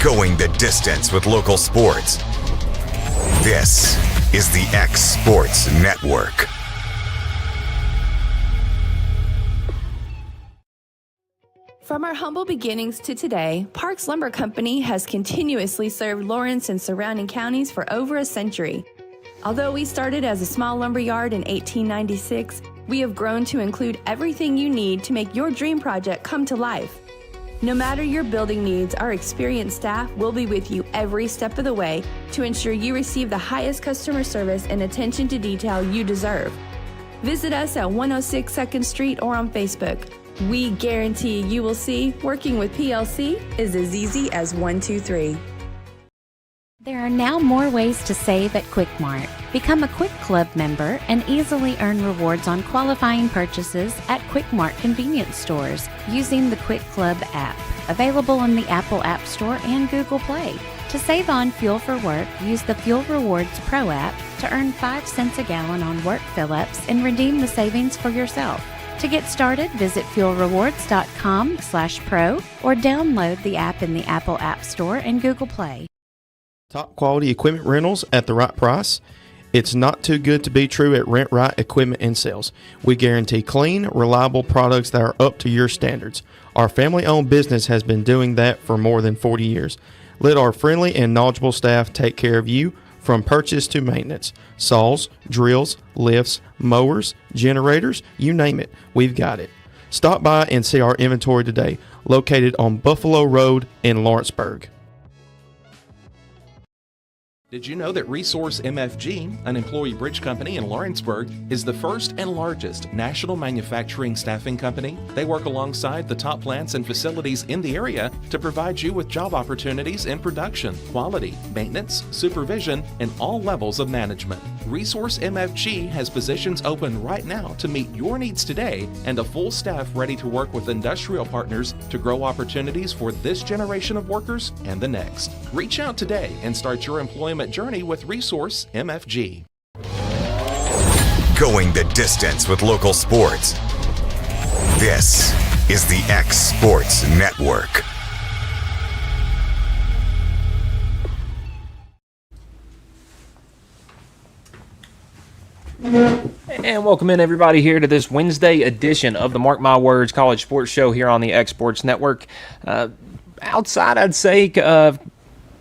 Going the distance with local sports. This is the X Sports Network. From our humble beginnings to today, Parks Lumber Company has continuously served Lawrence and surrounding counties for over a century. Although we started as a small lumber yard in 1896, we have grown to include everything you need to make your dream project come to life. No matter your building needs, our experienced staff will be with you every step of the way to ensure you receive the highest customer service and attention to detail you deserve. Visit us at 106 2nd Street or on Facebook. We guarantee you will see working with PLC is as easy as 1, 2, 3. There are now more ways to save at Quick Mart. Become a Quick Club member and easily earn rewards on qualifying purchases at Quick Mart convenience stores using the Quick Club app, available in the Apple App Store and Google Play. To save on fuel for work, use the Fuel Rewards Pro app to earn 5 cents a gallon on work fill-ups and redeem the savings for yourself. To get started, visit fuelrewards.com/pro or download the app in the Apple App Store and Google Play. Top quality equipment rentals at the right price. It's not too good to be true at Rent Right Equipment and Sales. We guarantee clean, reliable products that are up to your standards. Our family-owned business has been doing that for more than 40 years. Let our friendly and knowledgeable staff take care of you from purchase to maintenance. Saws, drills, lifts, mowers, generators, you name it, we've got it. Stop by and see our inventory today, located on Buffalo Road in Lawrenceburg. Did you know that Resource MFG, an employee bridge company in Lawrenceburg, is the first and largest national manufacturing staffing company? They work alongside the top plants and facilities in the area to provide you with job opportunities in production, quality, maintenance, supervision, and all levels of management. Resource MFG has positions open right now to meet your needs today and a full staff ready to work with industrial partners to grow opportunities for this generation of workers and the next. Reach out today and start your employment journey with Resource MFG. Going the distance with local sports. This is the X Sports Network. And welcome in everybody here to this Wednesday edition of the Mark My Words College Sports Show here on the X Sports Network. Outside, I'd say,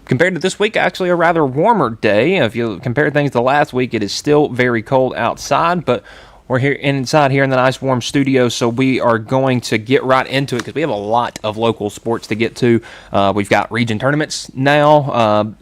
compared to this week, actually a rather warmer day. If you compare things to last week, it is still very cold outside, but we're here inside here in the nice warm studio, so we are going to get right into it because we have a lot of local sports to get to. We've got region tournaments now,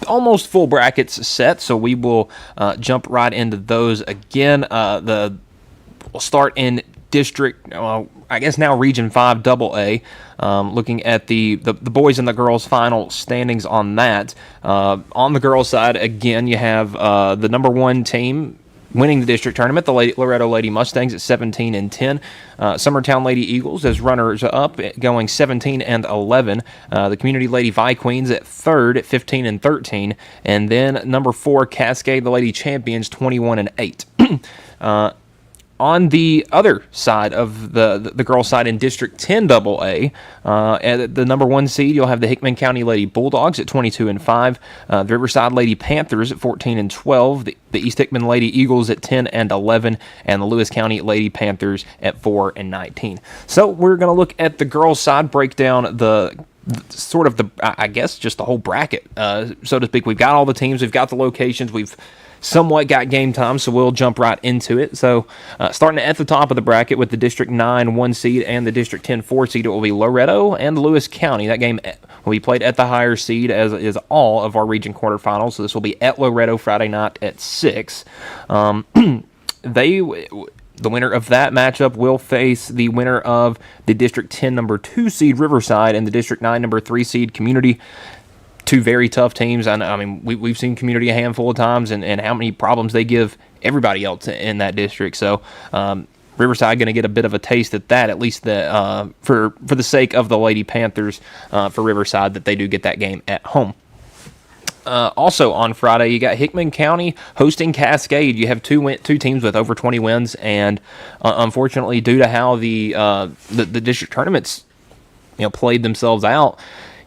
almost full brackets set, so we will jump right into those again. We'll start in district, I guess now Region 5 AA, looking at the boys and the girls final standings on that. On the girls side, again, you have the number 1 team winning the district tournament, the Loretto Lady Mustangs at 17-10. Summertown Lady Eagles as runners-up, going 17-11. The Community Lady Vi-Queens at third at 15-13. And then number 4, Cascade, the Lady Champions, 21-8. On the other side of the girls' side in District 10 AA, at the number 1 seed, you'll have the Hickman County Lady Bulldogs at 22-5, the Riverside Lady Panthers at 14-12, the East Hickman Lady Eagles at 10-11, and the Lewis County Lady Panthers at 4-19. So we're going to look at the girls' side, break down I guess, just the whole bracket, so to speak. We've got all the teams, we've got the locations, we've somewhat got game time, so we'll jump right into it. So starting at the top of the bracket with the District 9 1 seed and the District 10 4 seed, it will be Loretto and Lewis County. That game will be played at the higher seed, as is all of our region quarterfinals. So this will be at Loretto Friday night at 6. The winner of that matchup will face the winner of the District 10 number 2 seed Riverside and the District 9 number 3 seed Community. Two very tough teams. I mean, we've seen Community a handful of times, and how many problems they give everybody else in that district. So Riverside going to get a bit of a taste at that, at least for the sake of the Lady Panthers, for Riverside, that they do get that game at home. Also on Friday, you got Hickman County hosting Cascade. You have two teams with over 20 wins, and unfortunately, due to how the district tournaments played themselves out,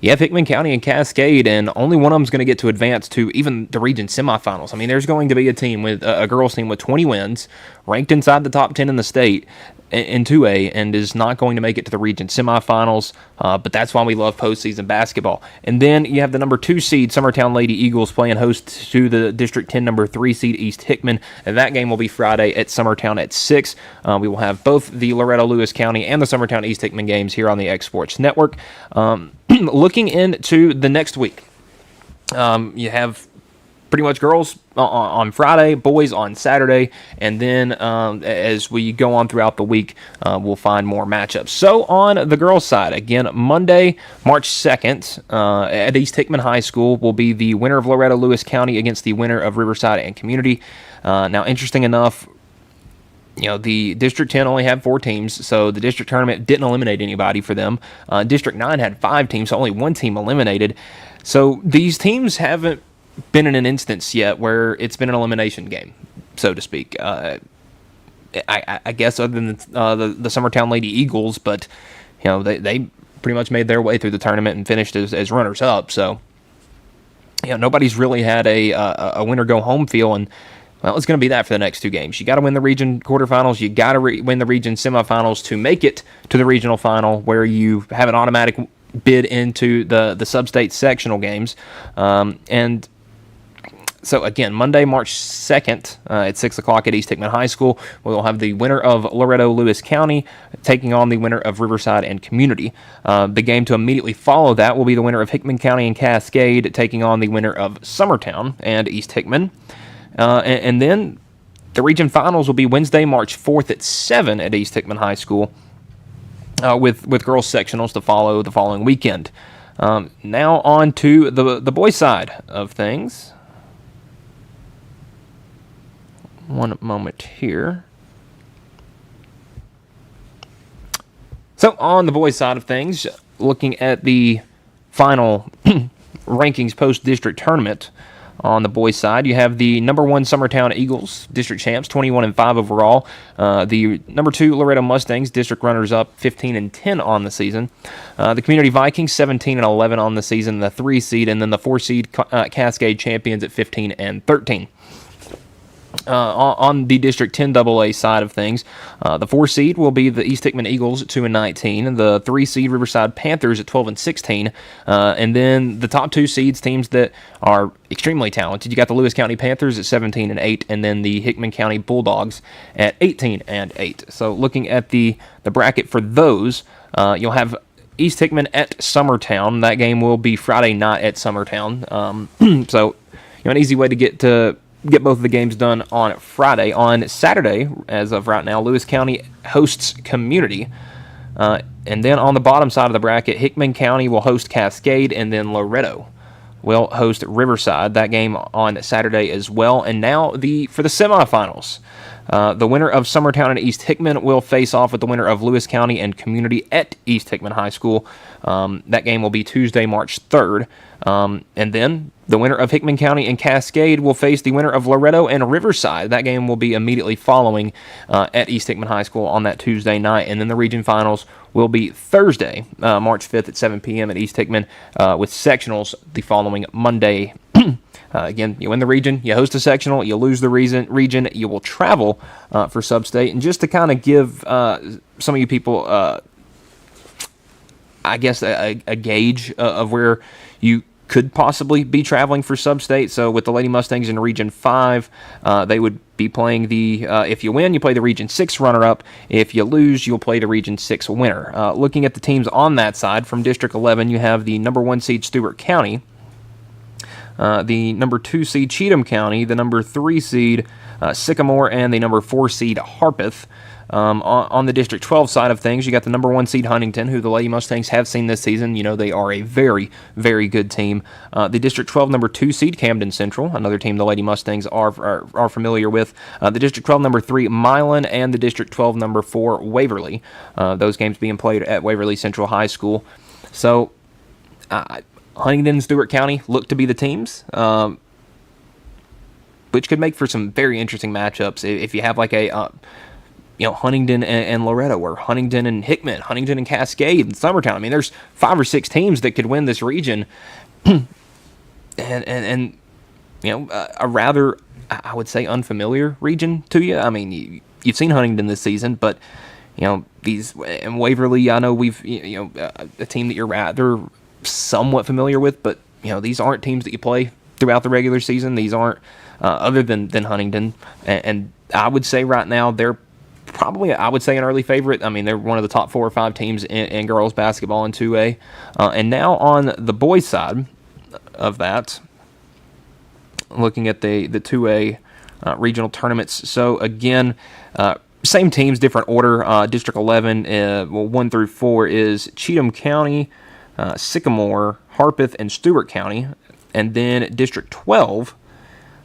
you have Hickman County and Cascade, and only one of them is going to get to advance to even the region semifinals. I mean, there's going to be a team with a girls team with 20 wins, ranked inside the top 10 in the state in 2A, and is not going to make it to the region semifinals, but that's why we love postseason basketball. And then you have the number 2 seed Summertown Lady Eagles playing host to the District 10 number 3 seed East Hickman, and that game will be Friday at Summertown at 6. We will have both the Loretto-Lewis County and the Summertown East Hickman games here on the X Sports Network. Looking into the next week, you have pretty much girls on Friday, boys on Saturday, and then as we go on throughout the week, we'll find more matchups. So on the girls' side, again, Monday, March 2nd, at East Hickman High School will be the winner of Loretto-Lewis County against the winner of Riverside and Community. Now, interesting enough, the District 10 only had 4 teams, so the district tournament didn't eliminate anybody for them. District 9 had 5 teams, so only 1 team eliminated. So these teams haven't been in an instance yet where it's been an elimination game, so to speak. I guess other than the Summertown Lady Eagles, but they pretty much made their way through the tournament and finished as runners-up. So nobody's really had a winner-go-home feel, and well, it's going to be that for the next 2 games. You got to win the region quarterfinals. You got to win the region semifinals to make it to the regional final, where you have an automatic bid into the sub-state sectional games. And so, again, Monday, March 2nd at 6 o'clock at East Hickman High School, we will have the winner of Loretto-Lewis County taking on the winner of Riverside and Community. The game to immediately follow that will be the winner of Hickman County and Cascade taking on the winner of Summertown and East Hickman. And then the region finals will be Wednesday, March 4th at 7 at East Hickman High School, with girls sectionals to follow the following weekend. Now on to the boys' side of things. One moment here. So on the boys' side of things, looking at the final rankings post-district tournament, on the boys' side, you have the number 1 Summertown Eagles, district champs, 21-5 overall. The number 2 Loretto Mustangs, district runners-up, 15-10 on the season. The Community Vikings, 17-11 on the season, the 3 seed, and then the 4 seed Cascade champions at 15-13. On the District 10 AA side of things, the 4 seed will be the East Hickman Eagles at 2-19, the 3 seed Riverside Panthers at 12-16, and then the top 2 seeds, teams that are extremely talented. You got the Lewis County Panthers at 17-8, and then the Hickman County Bulldogs at 18-8. So looking at the bracket for those, you'll have East Hickman at Summertown. That game will be Friday night at Summertown. So an easy way to get both of the games done on Friday. On Saturday, as of right now, Lewis County hosts Community. And then on the bottom side of the bracket, Hickman County will host Cascade, and then Loretto will host Riverside. That game on Saturday as well. And now for the semifinals. The winner of Summertown and East Hickman will face off with the winner of Lewis County and Community at East Hickman High School. That game will be Tuesday, March 3rd. And then the winner of Hickman County and Cascade will face the winner of Loretto and Riverside. That game will be immediately following at East Hickman High School on that Tuesday night. And then the region finals will be Thursday, March 5th at 7 p.m. at East Hickman, with sectionals the following Monday. Again, you win the region, you host a sectional, you lose the region, you will travel for sub-state. And just to kind of give some of you people, I guess, a gauge of where you could possibly be traveling for sub-state. So with the Lady Mustangs in Region 5, they would be playing if you win, you play the Region 6 runner-up. If you lose, you'll play the Region 6 winner. Looking at the teams on that side, from District 11, you have the number 1 seed Stewart County, the number 2 seed Cheatham County, the number 3 seed Sycamore, and the number 4 seed Harpeth. On the District 12 side of things, you got the number 1 seed Huntington, who the Lady Mustangs have seen this season. They are a very, very good team. The District 12 number 2 seed Camden Central, another team the Lady Mustangs are familiar with. The District 12 number 3 Milan, and the District 12 number 4 Waverly. Those games being played at Waverly Central High School. So Huntington and Stewart County look to be the teams, which could make for some very interesting matchups. If you have like Huntingdon and Loretto, or Huntingdon and Hickman, Huntingdon and Cascade, and Summertown. I mean, there's 5 or 6 teams that could win this region, and a rather, I would say, unfamiliar region to you. I mean, you've seen Huntingdon this season, but these, and Waverly, I know we've a team that you're rather somewhat familiar with, but these aren't teams that you play throughout the regular season. These aren't other than Huntingdon, and I would say right now they're probably, I would say, an early favorite. I mean, they're one of the top 4 or 5 teams in girls basketball in 2A. And now on the boys side of that, looking at the 2A regional tournaments. So again, same teams, different order. District 11, 1 through 4 is Cheatham County, Sycamore, Harpeth, and Stewart County. And then District 12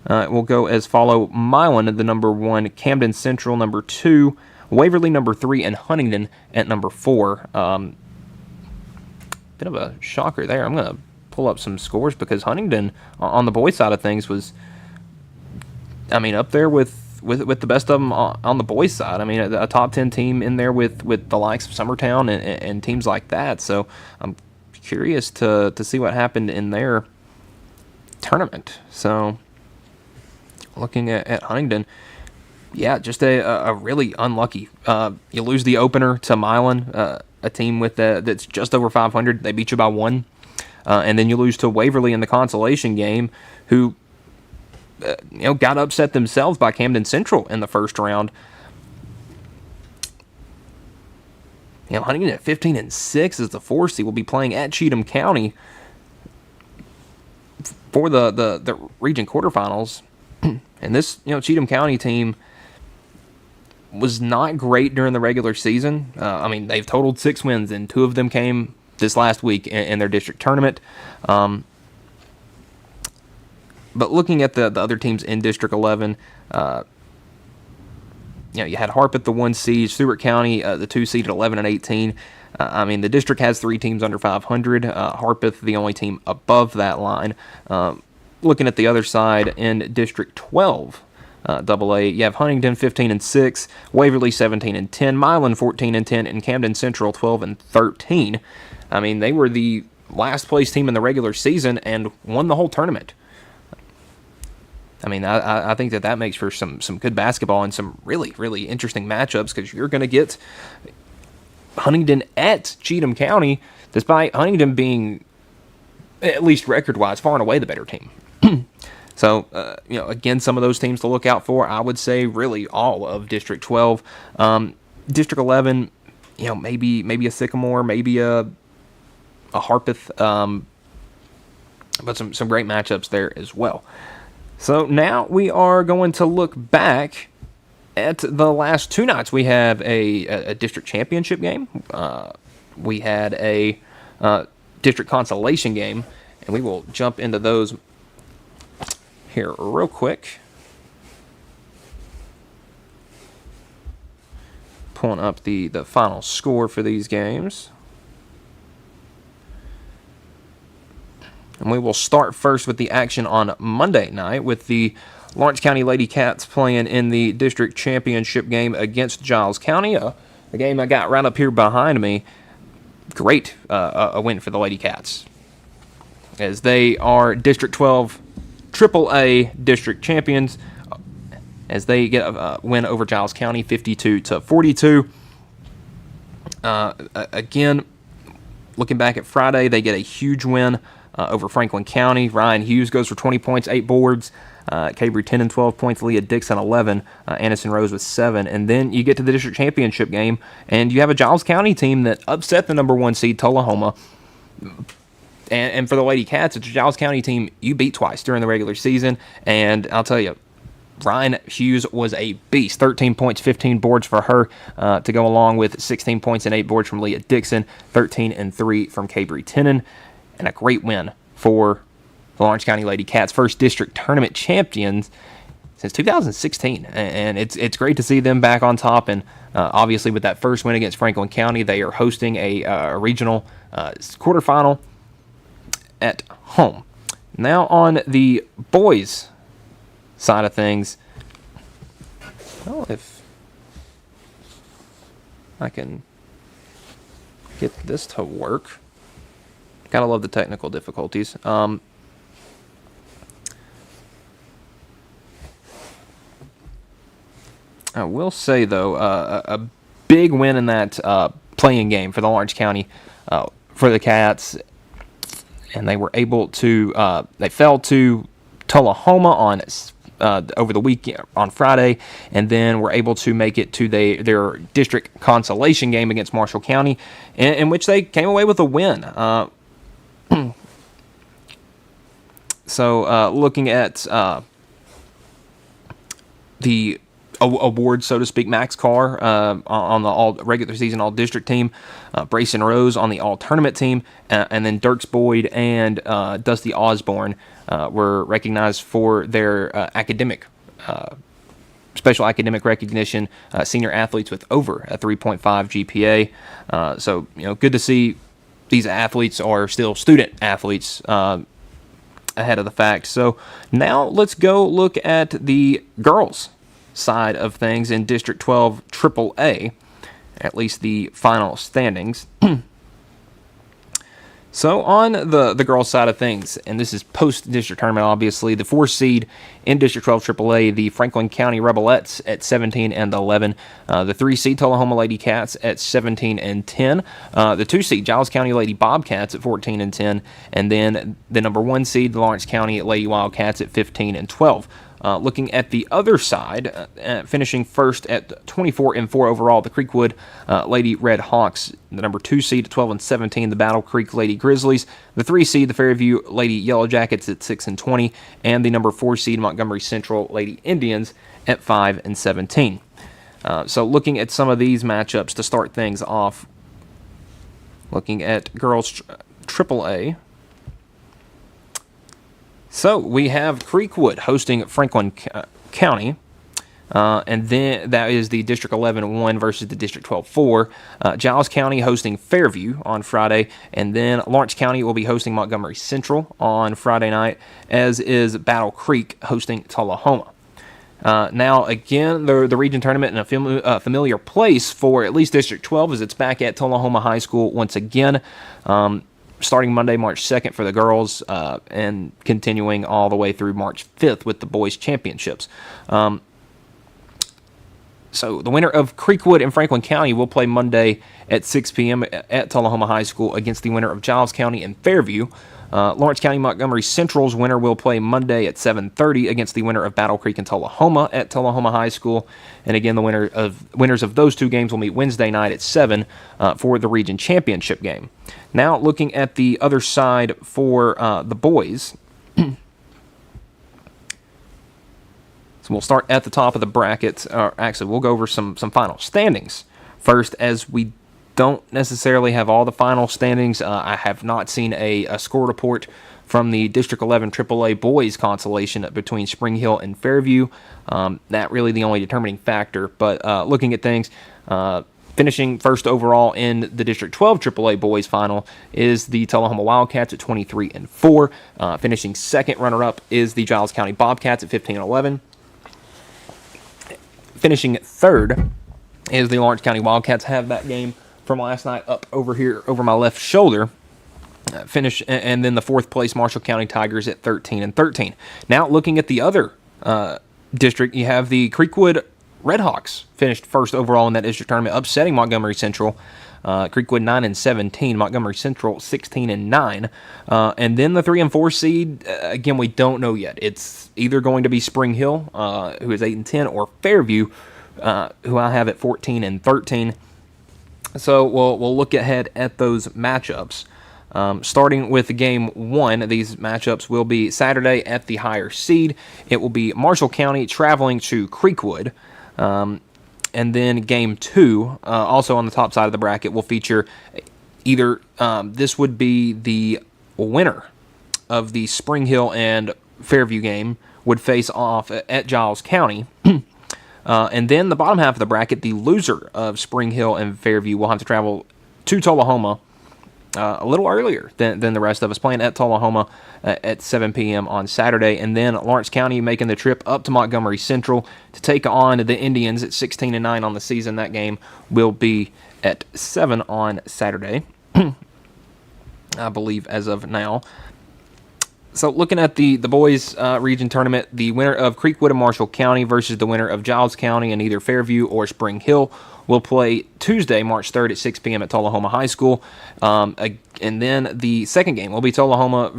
will go as follow: Milan, the number 1, Camden Central, number 2, Waverly, number 3, and Huntingdon at number 4. Bit of a shocker there. I'm going to pull up some scores because Huntingdon, on the boys' side of things, was, I mean, up there with the best of them on the boys' side. I mean, a top 10 team in there with the likes of Summertown and teams like that. So I'm curious to see what happened in their tournament. So looking at Huntingdon, yeah, just a really unlucky. You lose the opener to Milan, a team that's just over 500. They beat you by 1. And then you lose to Waverly in the consolation game, who got upset themselves by Camden Central in the first round. Huntingdon at 15-6 as the 4 seed will be playing at Cheatham County for the region quarterfinals. And this Cheatham County team was not great during the regular season. I mean, they've totaled 6 wins, and 2 of them came this last week in their district tournament. But looking at the other teams in District 11, you had Harpeth, the 1 seed, Stewart County, the 2 seed at 11 and 18. I mean, the district has 3 teams under 500. Harpeth, the only team above that line. Looking at the other side in District 12, AA, you have Huntingdon 15-6, Waverly 17-10, Milan 14-10, and Camden Central 12-13. I mean, they were the last place team in the regular season and won the whole tournament. I mean, I think that makes for some good basketball and some really, really interesting matchups, because you're going to get Huntingdon at Cheatham County, despite Huntingdon being, at least record-wise, far and away the better team. So, again, some of those teams to look out for, I would say really all of District 12. District 11, maybe a Sycamore, maybe a Harpeth, but some great matchups there as well. So now we are going to look back at the last 2 nights. We have a district championship game. We had a district consolation game, and we will jump into those here real quick. Pulling up the final score for these games. And we will start first with the action on Monday night with the Lawrence County Lady Cats playing in the district championship game against Giles County. A game I got right up here behind me. Great a win for the Lady Cats, as they are District 12 AAA district champions, as they get a win over Giles County 52-42. Again, looking back at Friday, they get a huge win over Franklin County. Ryan Hughes goes for 20 points, 8 boards. Cabry 10 and 12 points. Leah Dixon 11. Anderson Rose with 7. And then you get to the district championship game, and you have a Giles County team that upset the number 1 seed Tullahoma. And for the Lady Cats, it's a Giles County team you beat twice during the regular season. And I'll tell you, Ryan Hughes was a beast. 13 points, 15 boards for her to go along with 16 points and 8 boards from Leah Dixon, 13 and 3 from Cabry Tenen. And a great win for the Lawrence County Lady Cats, first district tournament champions since 2016. And it's great to see them back on top. And obviously with that first win against Franklin County, they are hosting a regional quarterfinal at home. Now on the boys' side of things, well, if I can get this to work. Gotta love the technical difficulties. I will say, though, a big win in that playing game for the Lawrence County, for the Cats, and they were able to, they fell to Tullahoma on over the weekend on Friday, and then were able to make it to their district consolation game against Marshall County, in which they came away with a win. So looking at the award, so to speak, Max Carr on the all regular season all district team, Brayson Rose on the all tournament team, and then Dirks Boyd and Dusty Osborne were recognized for their academic special academic recognition, senior athletes with over a 3.5 GPA. So good to see these athletes are still student athletes ahead of the fact. So now let's go look at the girls side of things in District 12 AAA, at least the final standings. So on the girls side of things, and this is post-district tournament, obviously, the 4 seed in District 12 AAA, the Franklin County Rebelettes at 17-11, the 3 seed Tullahoma Lady Cats at 17-10, the 2 seed Giles County Lady Bobcats at 14-10, and then the number 1 seed Lawrence County Lady Wildcats at 15-12. Looking at the other side, finishing first at 24-4 overall, the Creekwood Lady Red Hawks, the number 2 seed at 12-17, the Battle Creek Lady Grizzlies, the 3 seed, the Fairview Lady Yellow Jackets at 6-20, and the number 4 seed Montgomery Central Lady Indians at 5-17. So looking at some of these matchups to start things off, looking at girls AAA. So we have Creekwood hosting Franklin County, and then that is the District 11-1 versus the District 12-4. Giles County hosting Fairview on Friday, and then Lawrence County will be hosting Montgomery Central on Friday night, as is Battle Creek hosting Tullahoma. Now, again, the region tournament in a familiar place for at least District 12 as it's back at Tullahoma High School once again. Starting Monday, March 2nd for the girls, and continuing all the way through March 5th with the boys' championships. So the winner of Creekwood and Franklin County will play Monday at 6 p.m. at Tullahoma High School against the winner of Giles County and Fairview. Lawrence County Montgomery Central's winner will play Monday at 7:30 against the winner of Battle Creek and Tullahoma at Tullahoma High School. And again, the winners of those 2 games will meet Wednesday night at 7 for the region championship game. Now, looking at the other side for the boys. So we'll start at the top of the bracket. Actually, we'll go over some final standings first, as we don't necessarily have all the final standings. I have not seen a score report from the District 11 AAA boys consolation between Spring Hill and Fairview. That really the only determining factor. But looking at things, finishing first overall in the District 12 AAA boys final is the Tullahoma Wildcats at 23-4. Finishing second runner-up is the Giles County Bobcats at 15-11. Finishing third is the Lawrence County Wildcats. Have that game from last night up over here over my left shoulder. And then the 4th place Marshall County Tigers at 13-13. Now looking at the other district, you have the Creekwood Redhawks finished first overall in that district tournament, upsetting Montgomery Central. Creekwood 9-17, Montgomery Central 16-9, and then the 3 and 4 seed. Again, we don't know yet. It's either going to be Spring Hill, who is 8-10, or Fairview, who I have at 14-13. So we'll look ahead at those matchups. Starting with game 1, these matchups will be Saturday at the higher seed. It will be Marshall County traveling to Creekwood. And then game 2, also on the top side of the bracket, will feature either, this would be the winner of the Spring Hill and Fairview game would face off at Giles County. And then the bottom half of the bracket, the loser of Spring Hill and Fairview will have to travel to Tullahoma a little earlier than the rest of us, playing at Tullahoma at 7 p.m. on Saturday. And then Lawrence County making the trip up to Montgomery Central to take on the Indians at 16-9 on the season. That game will be at 7 on Saturday, I believe, as of now. So looking at the boys region tournament, the winner of Creekwood and Marshall County versus the winner of Giles County in either Fairview or Spring Hill will play Tuesday, March 3rd at 6 p.m. at Tullahoma High School. And then the second game will be Tullahoma,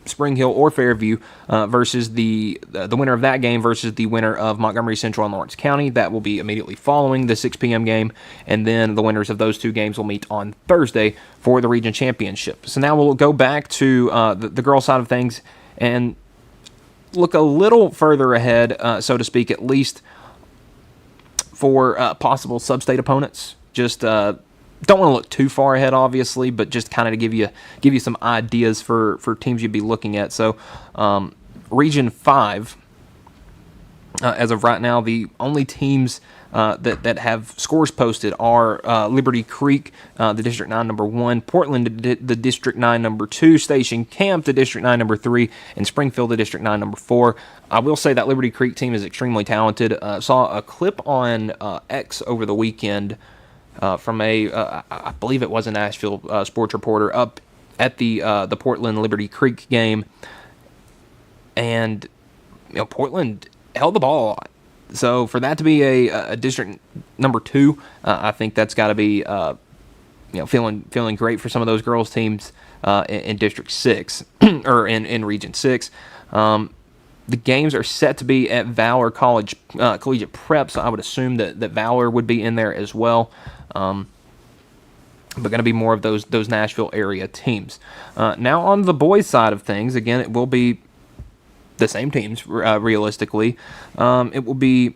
Spring Hill, or Fairview versus the winner of that game versus the winner of Montgomery Central and Lawrence County. That will be immediately following the 6 p.m. game, and then the winners of those two games will meet on Thursday for the region championship. So now we'll go back to the girls' side of things and look a little further ahead, so to speak, at least for possible sub-state opponents. Just don't want to look too far ahead, obviously, but just kind of to give you some ideas for teams you'd be looking at. So, Region 5, as of right now, the only teams that have scores posted are Liberty Creek, the District 9 number 1, Portland, the District 9 number 2, Station Camp, the District 9 number 3, and Springfield, the District 9 number 4. I will say that Liberty Creek team is extremely talented. Saw a clip on X over the weekend from I believe it was a Nashville sports reporter up at the Portland Liberty Creek game, and Portland held the ball. So for that to be a district number 2, I think that's got to be feeling great for some of those girls teams in District 6 or in Region 6. The games are set to be at Valor College Collegiate Prep, so I would assume that Valor would be in there as well. But going to be more of those Nashville area teams. Now on the boys' side of things, again, it will be the same teams realistically. It will be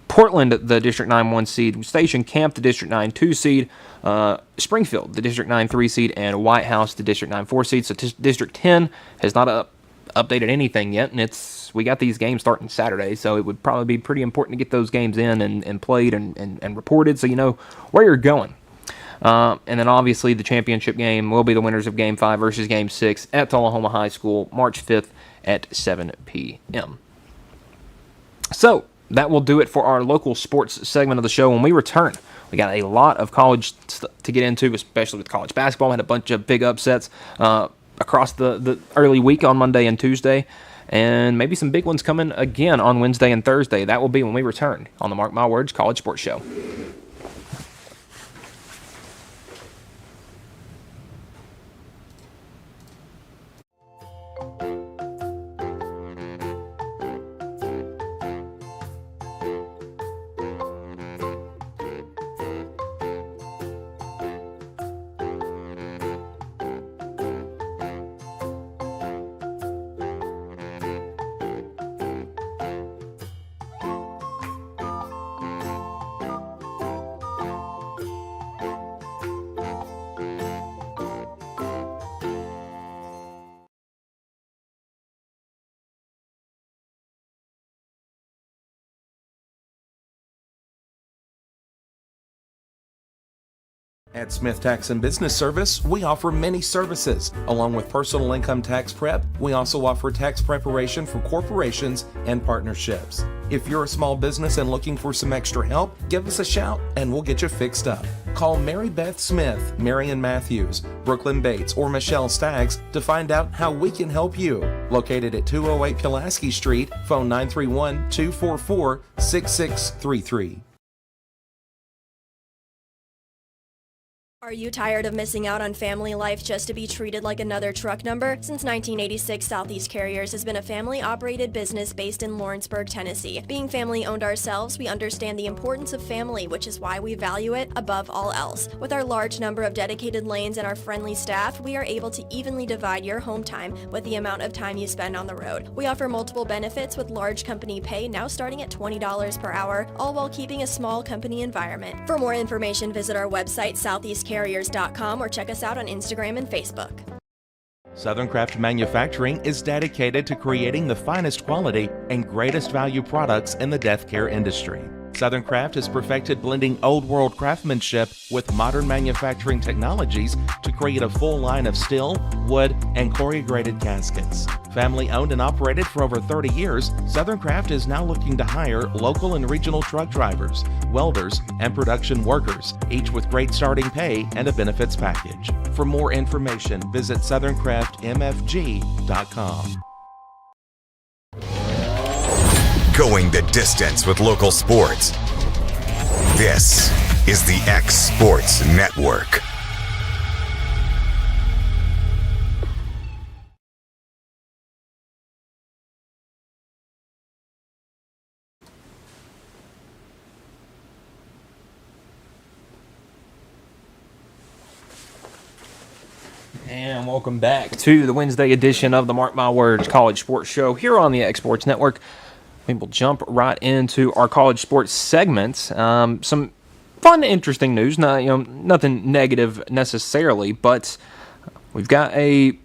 Portland, the District 9 1 seed, Station Camp, the District 9 2 seed, Springfield, the District 9 3 seed, and White House, the District 9 4 seed. So District 10 has not updated anything yet, and we got these games starting Saturday, so it would probably be pretty important to get those games in and played and reported, so you know where you're going. And then obviously the championship game will be the winners of Game 5 versus Game 6 at Tullahoma High School, March 5th at 7 p.m. So that will do it for our local sports segment of the show. When we return, we got a lot of college to get into, especially with college basketball. We had a bunch of big upsets across the early week on Monday and Tuesday, and maybe some big ones coming again on Wednesday and Thursday. That will be when we return on the Mark My Words College Sports Show. At Smith Tax and Business Service, we offer many services. Along with personal income tax prep, we also offer tax preparation for corporations and partnerships. If you're a small business and looking for some extra help, give us a shout and we'll get you fixed up. Call Mary Beth Smith, Marion Matthews, Brooklyn Bates, or Michelle Staggs to find out how we can help you. Located at 208 Pulaski Street, phone 931-244-6633. Are you tired of missing out on family life just to be treated like another truck number? Since 1986, Southeast Carriers has been a family-operated business based in Lawrenceburg, Tennessee. Being family-owned ourselves, we understand the importance of family, which is why we value it above all else. With our large number of dedicated lanes and our friendly staff, we are able to evenly divide your home time with the amount of time you spend on the road. We offer multiple benefits with large company pay now starting at $20 per hour, all while keeping a small company environment. For more information, visit our website, southeastcarriers.com, or check us out on Instagram and Facebook. Southern Craft Manufacturing is dedicated to creating the finest quality and greatest value products in the death care industry. Southern Craft has perfected blending old world craftsmanship with modern manufacturing technologies to create a full line of steel, wood, and corrugated gaskets. Family owned and operated for over 30 years, Southern Craft is now looking to hire local and regional truck drivers, welders, and production workers, each with great starting pay and a benefits package. For more information, visit SouthernCraftMFG.com. Going the distance with local sports. This is the X Sports Network. And welcome back to the Wednesday edition of the Mark My Words College Sports Show here on the X Sports Network. We will jump right into our college sports segments. Some fun, interesting news. Nothing negative necessarily, but we've got a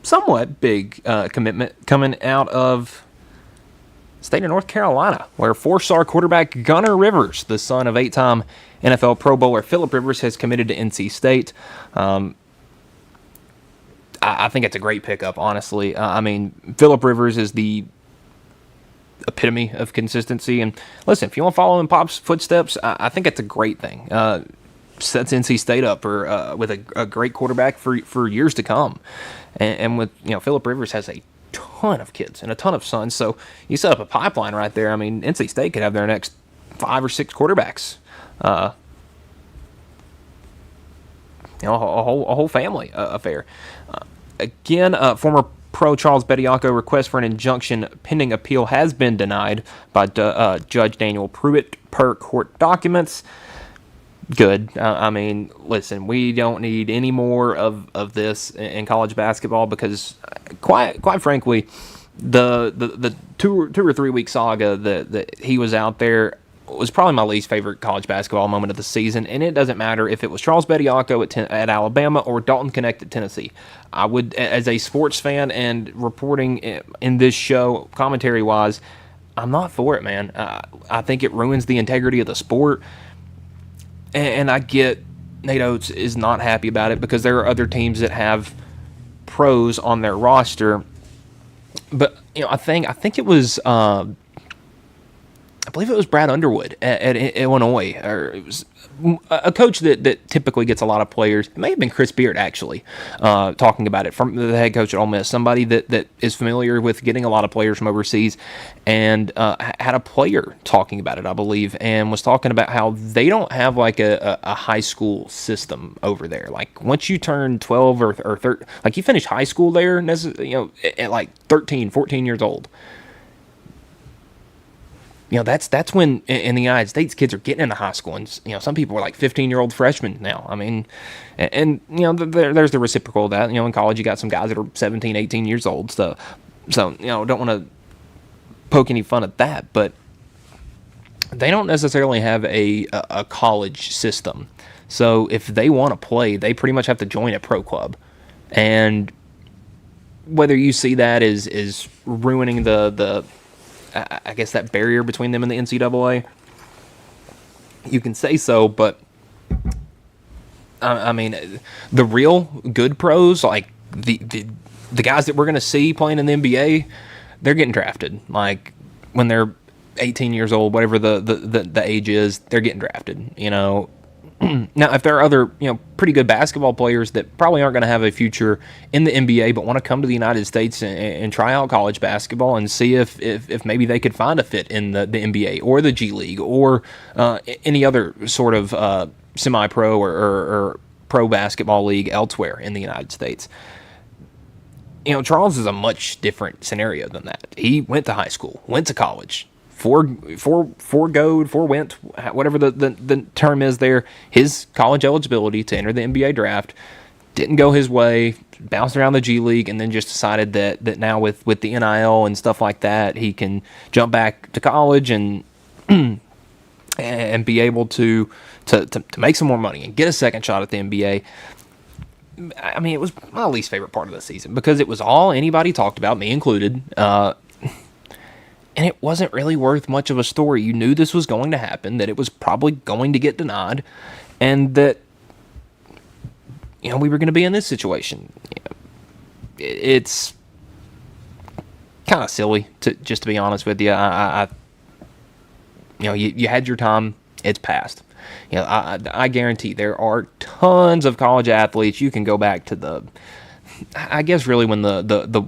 somewhat big commitment coming out of the state of North Carolina, where four-star quarterback Gunnar Rivers, the son of eight-time NFL Pro Bowler Phillip Rivers, has committed to NC State. I think it's a great pickup, honestly. Phillip Rivers is the epitome of consistency. And listen, if you want to follow in Pop's footsteps, I think it's a great thing. Sets NC State up for with a great quarterback for years to come. And with Phillip Rivers has a ton of kids and a ton of sons, so you set up a pipeline right there. NC State could have their next 5 or 6 quarterbacks. A whole family affair. Again, former pro Charles Bediako request for an injunction pending appeal has been denied by Judge Daniel Pruitt per court documents. Good. Listen, we don't need any more of this in college basketball because, quite frankly, the 2 or 3 week saga that he was out there was probably my least favorite college basketball moment of the season, and it doesn't matter if it was Charles Bediako at Alabama or Dalton Knecht at Tennessee. I would, as a sports fan and reporting in this show, commentary-wise, I'm not for it, man. I think it ruins the integrity of the sport, and I get Nate Oates is not happy about it because there are other teams that have pros on their roster, but I think it was I believe it was Brad Underwood at Illinois, or it was a coach that typically gets a lot of players. It may have been Chris Beard, actually, talking about it, from the head coach at Ole Miss, somebody that is familiar with getting a lot of players from overseas, and had a player talking about it, I believe, and was talking about how they don't have like a high school system over there. Like once you turn 12 or 13, like you finish high school there, at like 13, 14 years old. That's when in the United States kids are getting into high school, and some people are like 15-year-old freshmen now. There's the reciprocal of that. In college you got some guys that are 17, 18 years old. So don't want to poke any fun at that, but they don't necessarily have a college system. So if they want to play, they pretty much have to join a pro club, and whether you see that is ruining the I guess that barrier between them and the NCAA, you can say so, but the real good pros, like the guys that we're going to see playing in the NBA, they're getting drafted. Like when they're 18 years old, whatever the age is, they're getting drafted. Now, if there are other, pretty good basketball players that probably aren't going to have a future in the NBA but want to come to the United States and try out college basketball and see if maybe they could find a fit in the NBA or the G League or any other sort of semi-pro or pro basketball league elsewhere in the United States. Charles is a much different scenario than that. He went to high school, went to college, forwent, whatever the term is there, his college eligibility to enter the NBA draft didn't go his way, bounced around the G League, and then just decided that now with the NIL and stuff like that, he can jump back to college and and be able to make some more money and get a second shot at the NBA. It was my least favorite part of the season because it was all anybody talked about, me included. And it wasn't really worth much of a story. You knew this was going to happen, that it was probably going to get denied, and that, we were going to be in this situation. It's kind of silly, to be honest with you. You had your time. It's past. I guarantee there are tons of college athletes. You can go back to I guess really when the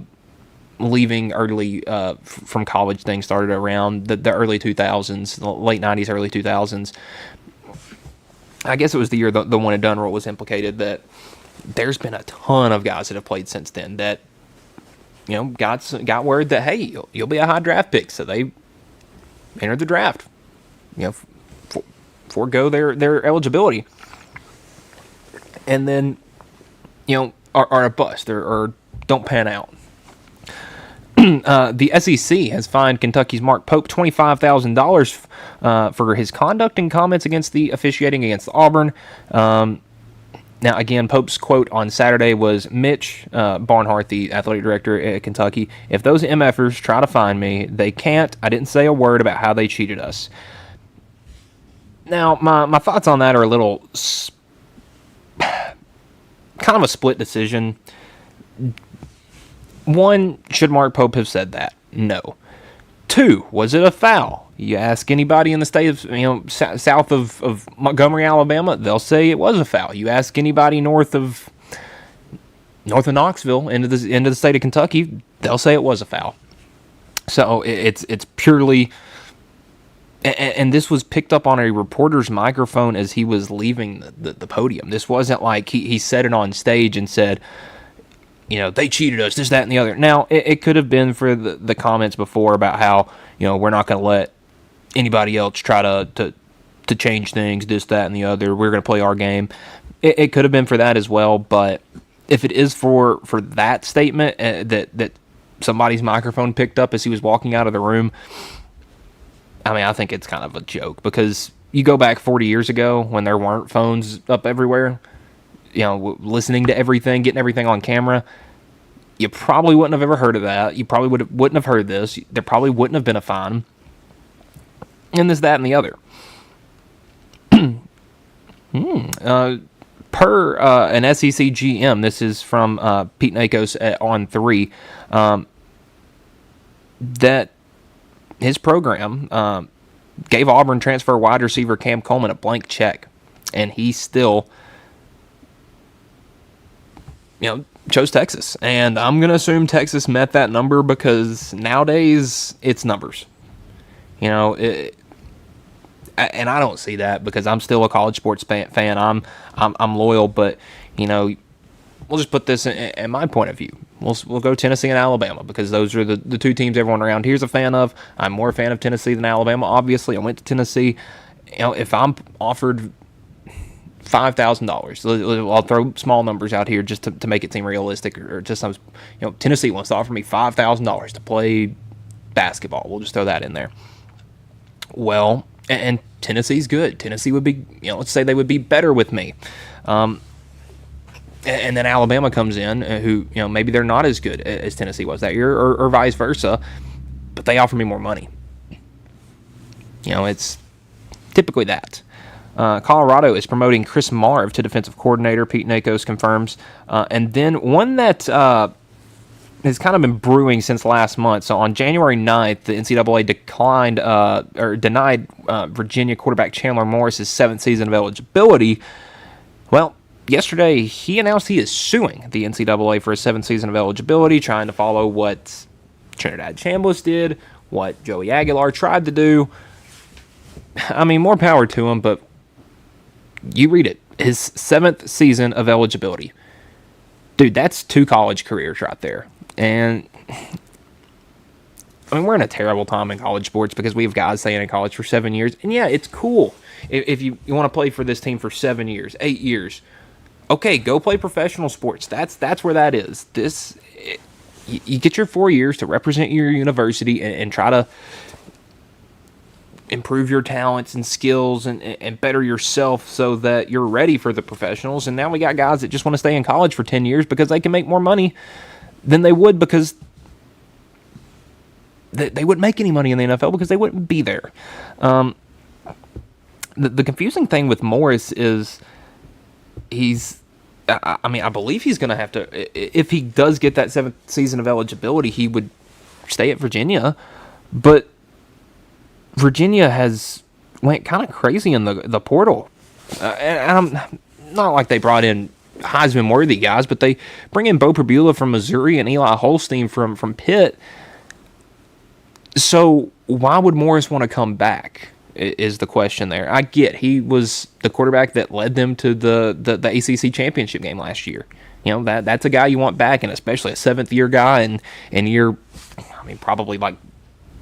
leaving early from college thing started around the early 2000s, the late 90s, early 2000s. I guess it was the year the one and done rule was implicated, that there's been a ton of guys that have played since then that, got word that, hey, you'll be a high draft pick. So they entered the draft, forego their eligibility. And then, are a bust or don't pan out. The SEC has fined Kentucky's Mark Pope $25,000 for his conduct and comments against the officiating against Auburn. Now, again, Pope's quote on Saturday was, Mitch Barnhart, the athletic director at Kentucky, if those MFers try to find me, they can't. I didn't say a word about how they cheated us. Now, my thoughts on that are a little kind of a split decision. One, should Mark Pope have said that? No. Two, was it a foul? You ask anybody in the state of, south of Montgomery, Alabama, they'll say it was a foul. You ask anybody north of Knoxville, into the state of Kentucky, they'll say it was a foul. So it's purely, and this was picked up on a reporter's microphone as he was leaving the podium. This wasn't like he said it on stage and said, they cheated us, this, that, and the other. Now, it could have been for the comments before about how, we're not going to let anybody else try to change things, this, that, and the other. We're going to play our game. It could have been for that as well, but if it is for that statement that somebody's microphone picked up as he was walking out of the room, I think it's kind of a joke, because you go back 40 years ago when there weren't phones up everywhere, listening to everything, getting everything on camera, you probably wouldn't have ever heard of that. You probably wouldn't have heard this. There probably wouldn't have been a fine. And this, that, and the other. Per an SEC GM, this is from Pete Nakos on 3, that his program gave Auburn transfer wide receiver Cam Coleman a blank check, and he still chose Texas. And I'm going to assume Texas met that number, because nowadays it's numbers. And I don't see that, because I'm still a college sports fan. I'm loyal, but, we'll just put this in my point of view. We'll go Tennessee and Alabama, because those are the two teams everyone around here is a fan of. I'm more a fan of Tennessee than Alabama, obviously. I went to Tennessee. If I'm offered $5,000. I'll throw small numbers out here just to make it seem realistic, or just some. Tennessee wants to offer me $5,000 to play basketball. We'll just throw that in there. Well, and Tennessee's good. Tennessee would be, let's say they would be better with me. And then Alabama comes in, who maybe they're not as good as Tennessee was that year, or vice versa, but they offer me more money. It's typically that. Colorado is promoting Chris Marv to defensive coordinator, Pete Nakos confirms. And then one that has kind of been brewing since last month. So on January 9th, the NCAA denied Virginia quarterback Chandler Morris's 7th season of eligibility. Well, yesterday he announced he is suing the NCAA for his 7th season of eligibility, trying to follow what Trinidad Chambliss did, what Joey Aguilar tried to do. More power to him, but you read it. His 7th season of eligibility. Dude, that's 2 college careers right there. And, we're in a terrible time in college sports, because we have guys staying in college for 7 years. And, yeah, it's cool. If you want to play for this team for 7 years, 8 years, okay, go play professional sports. That's where that is. You get your 4 years to represent your university and try to improve your talents and skills and better yourself so that you're ready for the professionals. And now we got guys that just want to stay in college for 10 years because they can make more money than they would because they wouldn't make any money in the NFL because they wouldn't be there. The confusing thing with Morris is I believe he's going to have to, if he does get that 7th season of eligibility, he would stay at Virginia. But Virginia has went kind of crazy in the portal. And I'm not like they brought in Heisman-worthy guys, but they bring in Bo Pribula from Missouri and Eli Holstein from Pitt. So why would Morris want to come back is the question there. I get he was the quarterback that led them to the ACC championship game last year. That's a guy you want back, and especially a 7th-year guy and year, probably like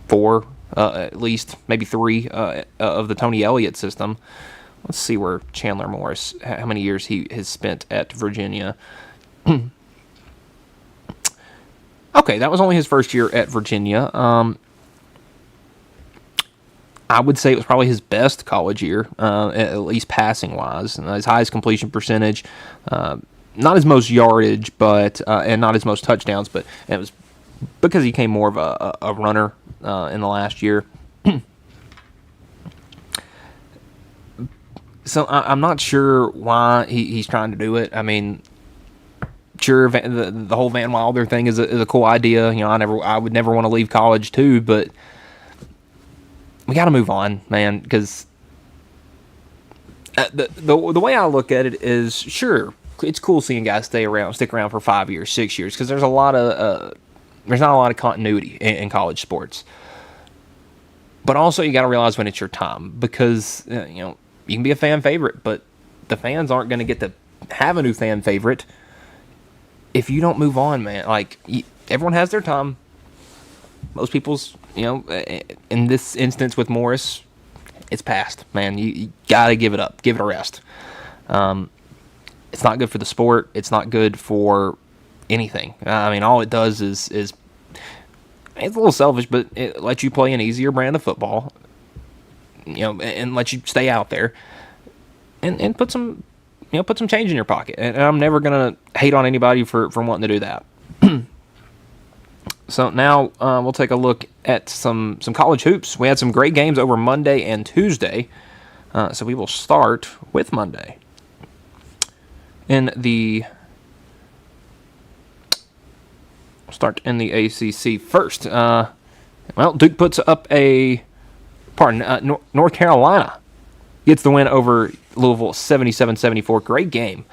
4, at least, maybe 3 of the Tony Elliott system. Let's see where Chandler Morris, how many years he has spent at Virginia. Okay, that was only his first year at Virginia. I would say it was probably his best college year, at least passing-wise. His highest completion percentage, not his most yardage, but and not his most touchdowns, but it was because he became more of a runner in the last year. So I'm not sure why he's trying to do it. Sure, the whole Van Wilder thing is a cool idea. I would never want to leave college too, but we got to move on, man. Because the way I look at it is, sure, it's cool seeing guys stick around for 5 years, 6 years, because there's not a lot of continuity in college sports. But also, you got to realize when it's your time, because you can be a fan favorite, but the fans aren't going to get to have a new fan favorite if you don't move on, man. Everyone has their time. Most people's, in this instance with Morris, it's past, man. You got to give it up. Give it a rest. It's not good for the sport. It's not good for anything. All it does is it's a little selfish, but it lets you play an easier brand of football. And let you stay out there, and put some change in your pocket. And I'm never gonna hate on anybody for wanting to do that. So now we'll take a look at some college hoops. We had some great games over Monday and Tuesday. So we will start with Monday. Start in the ACC first. Duke puts up North Carolina gets the win over Louisville 77-74. Great game.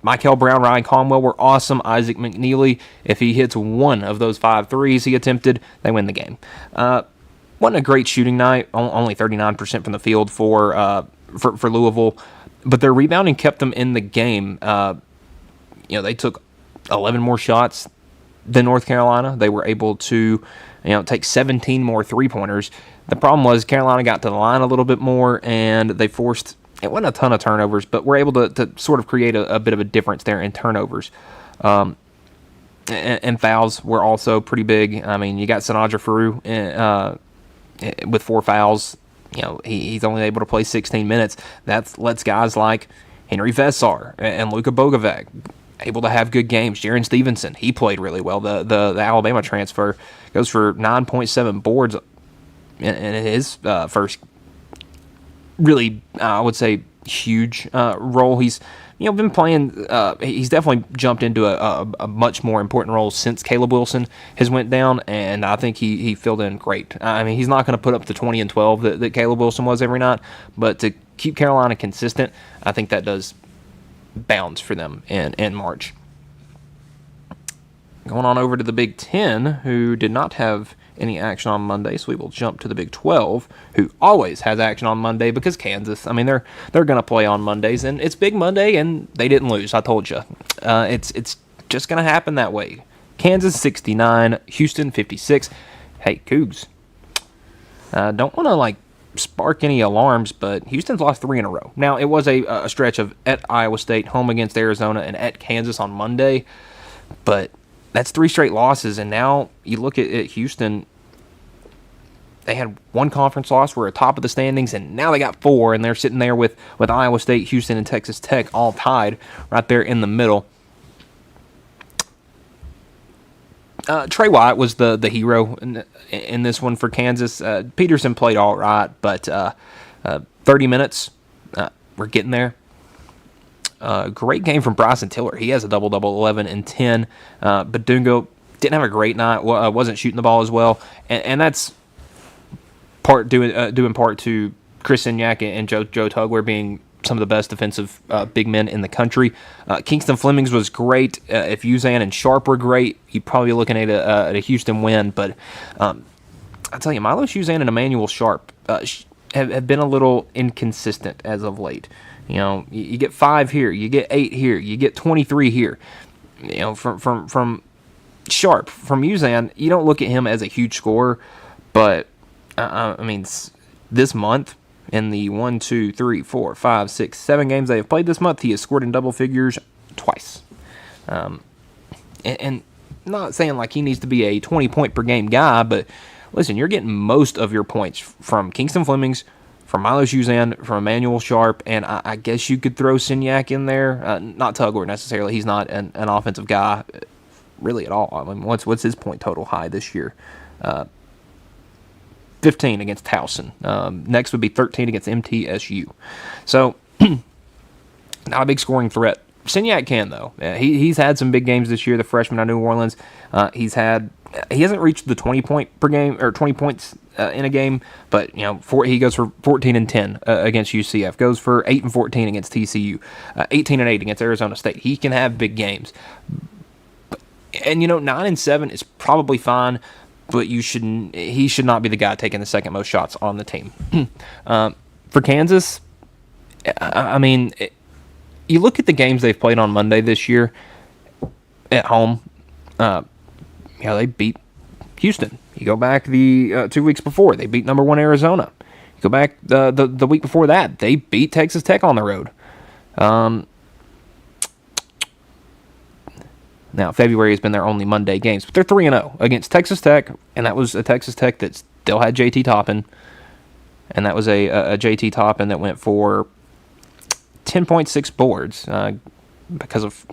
Michael Brown, Ryan Conwell were awesome. Isaac McNeely, if he hits one of those 5 threes he attempted, they win the game. Wasn't a great shooting night. Only 39% from the field for Louisville, but their rebounding kept them in the game. They took 11 more shots than North Carolina. They were able to take 17 more three-pointers. The problem was Carolina got to the line a little bit more, and they forced, it wasn't a ton of turnovers, but were able to sort of create a bit of a difference there in turnovers. And fouls were also pretty big. You got Sanaja Faru with 4 fouls. He's only able to play 16 minutes. That lets guys like Henry Vesar and Luka Bogovac able to have good games. Jaron Stevenson, he played really well. The Alabama transfer goes for 9.7 boards in his first really, I would say, huge role. He's been playing. He's definitely jumped into a much more important role since Caleb Wilson has went down, and I think he filled in great. He's not going to put up the 20 and 12 that Caleb Wilson was every night, but to keep Carolina consistent, I think that does bounds for them in March. Going on over to the Big Ten, who did not have any action on Monday, so we will jump to the Big 12, who always has action on Monday because Kansas. They're going to play on Mondays, and it's Big Monday, and they didn't lose. I told you, it's just going to happen that way. Kansas 69, Houston 56. Hey, Cougs, don't want to spark any alarms, but Houston's lost 3 in a row. Now, it was a stretch of at Iowa State, home against Arizona, and at Kansas on Monday, but that's 3 straight losses, and now you look at Houston, they had 1 conference loss, were at top of the standings, and now they got 4, and they're sitting there with Iowa State, Houston, and Texas Tech all tied right there in the middle. Trey White was the hero in this one for Kansas. Peterson played all right, but 30 minutes, we're getting there. Great game from Bryson Tiller. He has a double-double, 11 and 10. But Dungo didn't have a great night. Wasn't shooting the ball as well, and that's due in part to Chris Signac and Joe Tugler being some of the best defensive big men in the country. Kingston Flemings was great. If Uzan and Sharp were great, you'd probably be looking at a Houston win. But I'll tell you, Milos Uzan and Emmanuel Sharp have been a little inconsistent as of late. You know, you get 5 here, you get 8 here, you get 23 here. You know, from Sharp, from Uzan, you don't look at him as a huge scorer, but I mean, this month, in the 1, 2, 3, 4, 5, 6, 7 games they have played this month, he has scored in double figures twice. And not saying like he needs to be a 20-point per game guy, but listen, you're getting most of your points from Kingston Flemings, from Milos Uzan, from Emmanuel Sharp, and I guess you could throw Signac in there. Not Tugler necessarily. He's not an offensive guy really at all. I mean, what's his point total high this year? 15 against Towson. Next would be 13 against MTSU. So, not a big scoring threat. Signac can, though. He's had some big games this year, the freshman out of New Orleans. He hasn't reached the 20 point per game, or 20 points in a game, but you know, he goes for 14 and 10 against UCF, goes for 8 and 14 against TCU, 18 and 8 against Arizona State. He can have big games. And you know, 9 and 7 is probably fine, but he should not be the guy taking the second most shots on the team. For Kansas, I mean, you look at the games they've played on Monday this year at home. They beat Houston. You go back the 2 weeks before, they beat number 1 Arizona. You go back the week before that, they beat Texas Tech on the road. Now, February has been their only Monday games, but they're 3-0 against Texas Tech, and that was a Texas Tech that still had JT Toppin, and that was a JT Toppin that went for 10.6 boards because of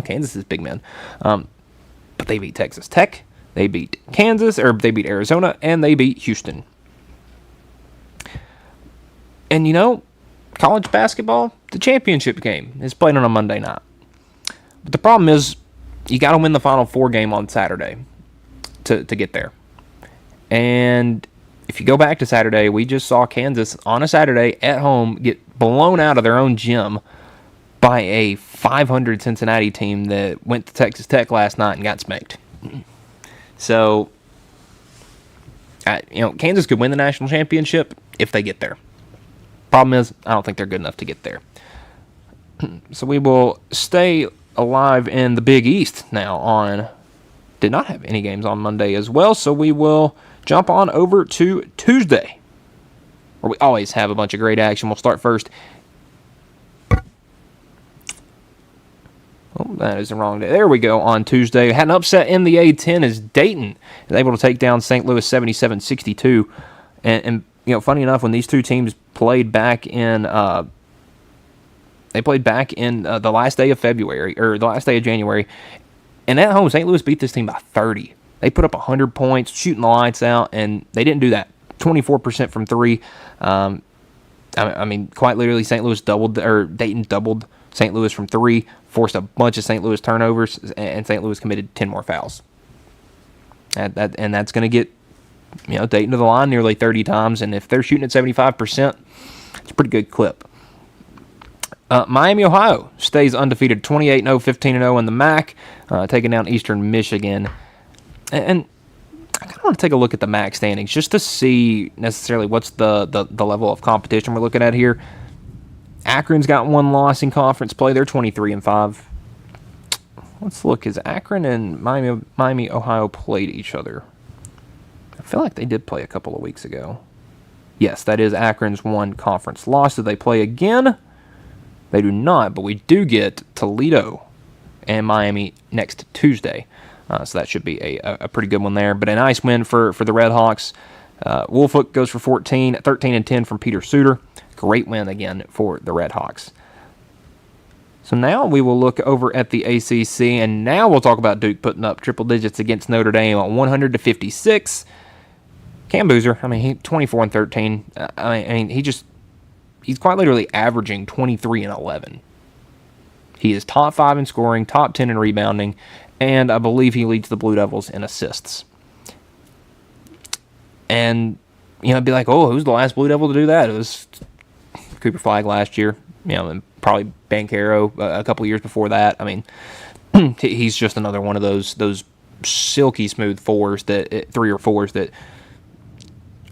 Kansas's big men. But they beat Texas Tech, they beat Kansas, or they beat Arizona, and they beat Houston. And you know, college basketball, the championship game is played on a Monday night. But the problem is, you got to win the Final Four game on Saturday to get there. And if you go back to Saturday, we just saw Kansas on a Saturday at home get blown out of their own gym by a 500 Cincinnati team that went to Texas Tech last night and got spanked. So, Kansas could win the national championship if they get there. Problem is, I don't think they're good enough to get there. So we will stay alive in the Big East now did not have any games on Monday as well, so we will jump on over to Tuesday, where we always have a bunch of great action. We'll start first. Oh, that is the wrong day. There we go. On Tuesday, had an upset in the A-10 as Dayton is able to take down St. Louis 77-62. And funny enough, when these two teams played back in the last day of February, or the last day of January, and at home, St. Louis beat this team by 30. They put up 100 points, shooting the lights out, and they didn't do that. 24% from 3. I mean, quite literally, Dayton doubled St. Louis from 3, forced a bunch of St. Louis turnovers, and St. Louis committed 10 more fouls. And that's going to get Dayton to the line nearly 30 times, and if they're shooting at 75%, it's a pretty good clip. Miami, Ohio stays undefeated, 28-0, 15-0 in the MAC, taking down Eastern Michigan. And I kind of want to take a look at the MAC standings just to see necessarily what's the level of competition we're looking at here. Akron's got 1 loss in conference play. They're 23-5. Let's look. Has Akron and Miami, Ohio played each other? I feel like they did play a couple of weeks ago. Yes, that is Akron's 1 conference loss. Do they play again? They do not, but we do get Toledo and Miami next Tuesday. So that should be a pretty good one there. But a nice win for the Red Hawks. Woolfolk goes for 13 and 10 from Peter Suter. Great win again for the Red Hawks. So now we will look over at the ACC, and now we'll talk about Duke putting up triple digits against Notre Dame at 100-56. Cam Boozer, he 24-13. He's quite literally averaging 23 and 11. He is top 5 in scoring, top 10 in rebounding, and I believe he leads the Blue Devils in assists. And it'd be like, oh, who's the last Blue Devil to do that? It was Cooper Flagg last year. And probably Banchero a couple of years before that. He's just another one of those silky smooth 3 or 4s that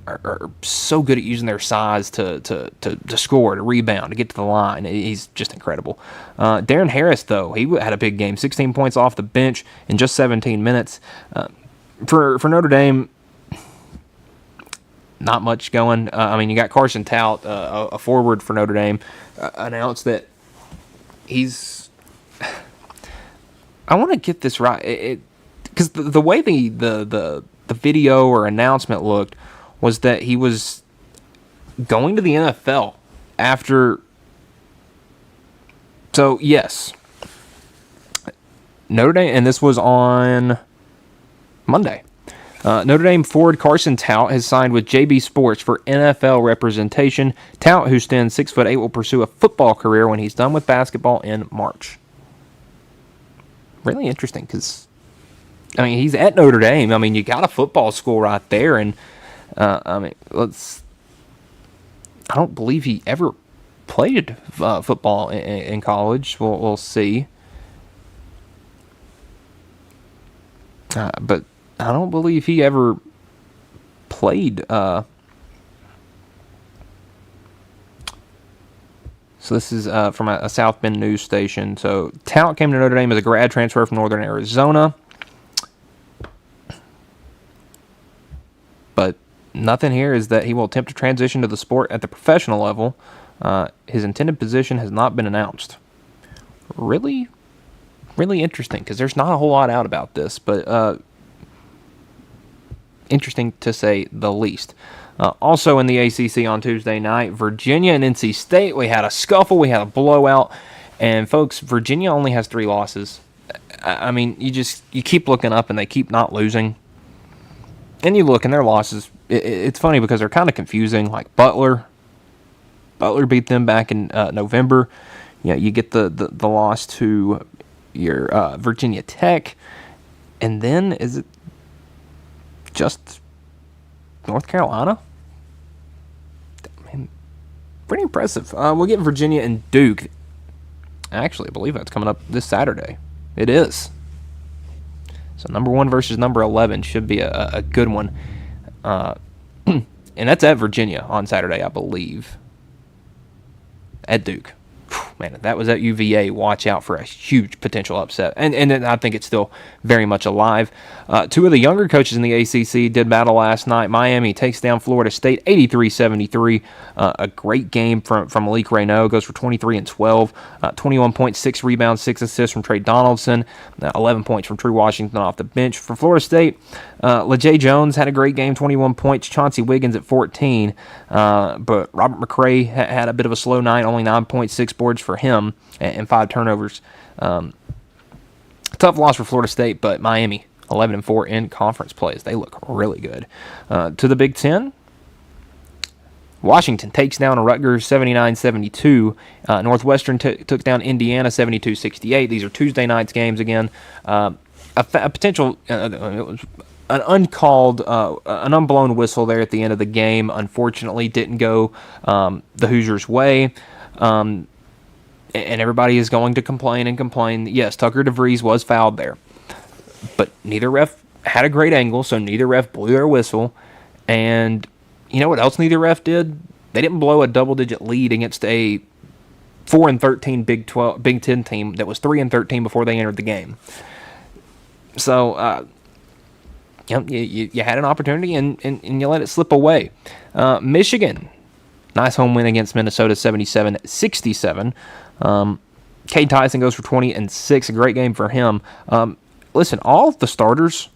are so good at using their size to score, to rebound, to get to the line. He's just incredible. Darren Harris, though, he had a big game, 16 points off the bench in just 17 minutes. For Notre Dame, not much going. You got Carson Tout, a forward for Notre Dame, announced that he's... I want to get this right, because the way the video or announcement looked was that he was going to the NFL after... So, yes. Notre Dame, and this was on Monday. Notre Dame forward Carson Tout has signed with JB Sports for NFL representation. Tout, who stands 6'8", will pursue a football career when he's done with basketball in March. Really interesting, because he's at Notre Dame. You got a football school right there, and I don't believe he ever played football in college. We'll see. But I don't believe he ever played. So this is from a South Bend news station. So Tout came to Notre Dame as a grad transfer from Northern Arizona. But nothing here is that he will attempt to transition to the sport at the professional level. His intended position has not been announced. Really, really interesting, because there's not a whole lot out about this, but interesting to say the least. Also in the ACC on Tuesday night, Virginia and NC State, we had a scuffle, we had a blowout, and folks, Virginia only has 3 losses. You keep looking up and they keep not losing. And you look, and their losses, it's funny because they're kind of confusing. Like Butler beat them back in November. You get the loss to your Virginia Tech, and then is it just North Carolina? Pretty impressive. We'll get Virginia and Duke. Actually, I believe that's coming up this Saturday. It is. So number 1 versus number 11 should be a good one. And that's at Virginia on Saturday, I believe. At Duke. Man, if that was at UVA, watch out for a huge potential upset. And I think it's still very much alive. 2 of the younger coaches in the ACC did battle last night. Miami takes down Florida State 83-73. A great game from Malik Reneau. Goes for 23 and 12. 21 points, 6 rebounds, 6 assists from Trey Donaldson. 11 points from True Washington off the bench. For Florida State, LeJay Jones had a great game, 21 points. Chauncey Wiggins at 14. But Robert McRae had a bit of a slow night, only 9.6 boards for him and 5 turnovers. Tough loss for Florida State, but Miami 11-4 in conference plays. They look really good. To the Big Ten, Washington takes down Rutgers 79-72. Northwestern took down Indiana 72-68. These are Tuesday night's games again. A potential it was an uncalled, an unblown whistle there at the end of the game. Unfortunately, didn't go the Hoosiers' way. And everybody is going to complain. Yes, Tucker DeVries was fouled there. But neither ref had a great angle, so neither ref blew their whistle. And you know what else neither ref did? They didn't blow a double-digit lead against a 4-13 Big Ten team that was 3-13 before they entered the game. So, you had an opportunity and you let it slip away. Michigan, nice home win against Minnesota, 77-67. Cade Tyson goes for 20 and 6, a great game for him. Listen, all of the starters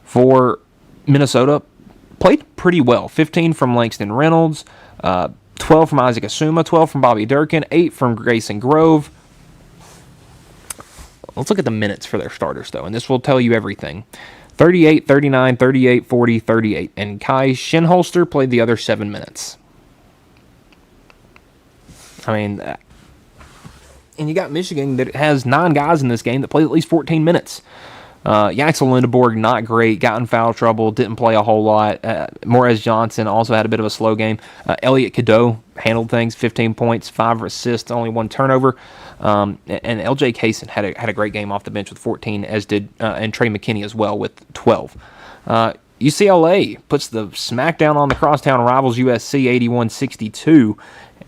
for Minnesota played pretty well. 15 from Langston Reynolds, 12 from Isaac Asuma, 12 from Bobby Durkin, 8 from Grayson Grove. Let's look at the minutes for their starters, though, and this will tell you everything. 38, 39, 38, 40, 38. And Kai Shinholster played the other 7 minutes. I mean, and you got Michigan that has 9 guys in this game that played at least 14 minutes. Yaxel Lindeborg, not great, got in foul trouble, didn't play a whole lot. Morez Johnson also had a bit of a slow game. Elliot Cadeau handled things, 15 points, 5 assists, only 1 turnover. And LJ Kaysen had a great game off the bench with 14, as did and Trey McKinney as well with 12. UCLA puts the smackdown on the crosstown rivals USC 81-62.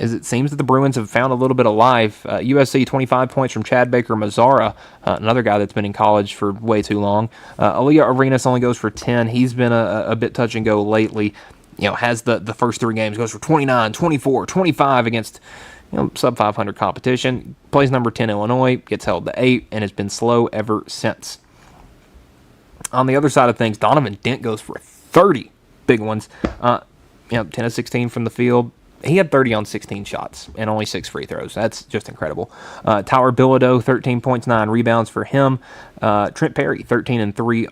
As it seems that the Bruins have found a little bit of life. USC 25 points from Chad Baker-Mazara, another guy that's been in college for way too long. Aaliyah Arenas only goes for 10. He's been a bit touch and go lately. Has the first 3 games, goes for 29, 24, 25 against sub 500 competition. Plays number 10 Illinois, gets held to 8, and has been slow ever since. On the other side of things, Donovan Dent goes for 30 big ones. 10 of 16 from the field. He had 30 on 16 shots and only 6 free throws. That's just incredible. Tyler Bilodeau, 13 points, 9 rebounds for him. Trent Perry, 13 and 3,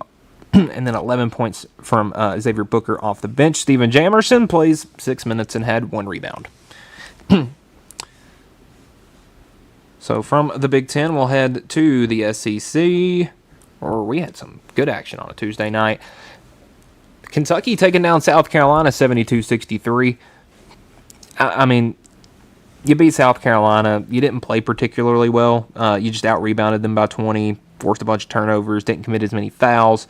and then 11 points from Xavier Booker off the bench. Steven Jamerson plays 6 minutes and had 1 rebound. So from the Big Ten, we'll head to the SEC, where we had some good action on a Tuesday night. Kentucky taking down South Carolina 72-63. I mean, you beat South Carolina. You didn't play particularly well. You just out-rebounded them by 20, forced a bunch of turnovers, didn't commit as many fouls.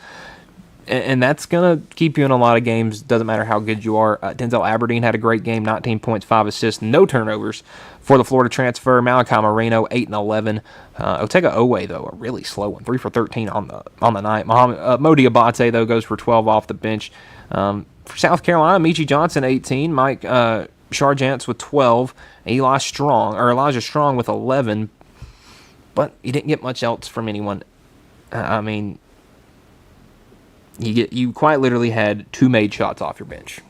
And that's going to keep you in a lot of games. Doesn't matter how good you are. Denzel Aberdeen had a great game, 19 points, 5 assists, no turnovers for the Florida transfer. Malachi Moreno, 8 and 11. Otega Owe, though, a really slow one, 3 for 13 on the night. Modi Abate, though, goes for 12 off the bench. For South Carolina, Michi Johnson, 18. Mike Charjance with 12. Elijah Strong with 11. But you didn't get much else from anyone. I mean, you quite literally had 2 made shots off your bench.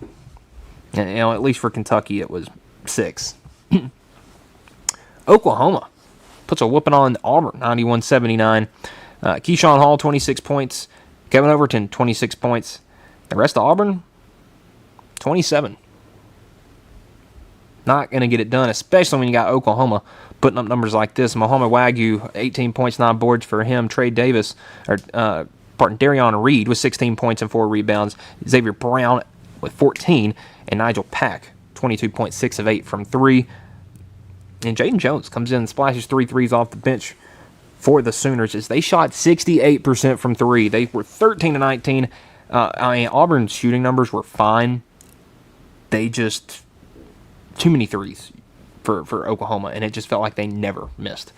And, at least for Kentucky, it was 6. Oklahoma puts a whooping on Auburn, 91-79. Keyshawn Hall, 26 points. Kevin Overton, 26 points. The rest of Auburn, 27. Not going to get it done, especially when you got Oklahoma putting up numbers like this. Mohamed Wagyu, 18 points, 9 boards for him. Darion Reed with 16 points and 4 rebounds. Xavier Brown with 14. And Nigel Pack, 22.6 of 8 from 3. And Jaden Jones comes in and splashes 3 threes off the bench for the Sooners as they shot 68% from 3. They were 13 to 19. Auburn's shooting numbers were fine. They just too many threes for Oklahoma, and it just felt like they never missed.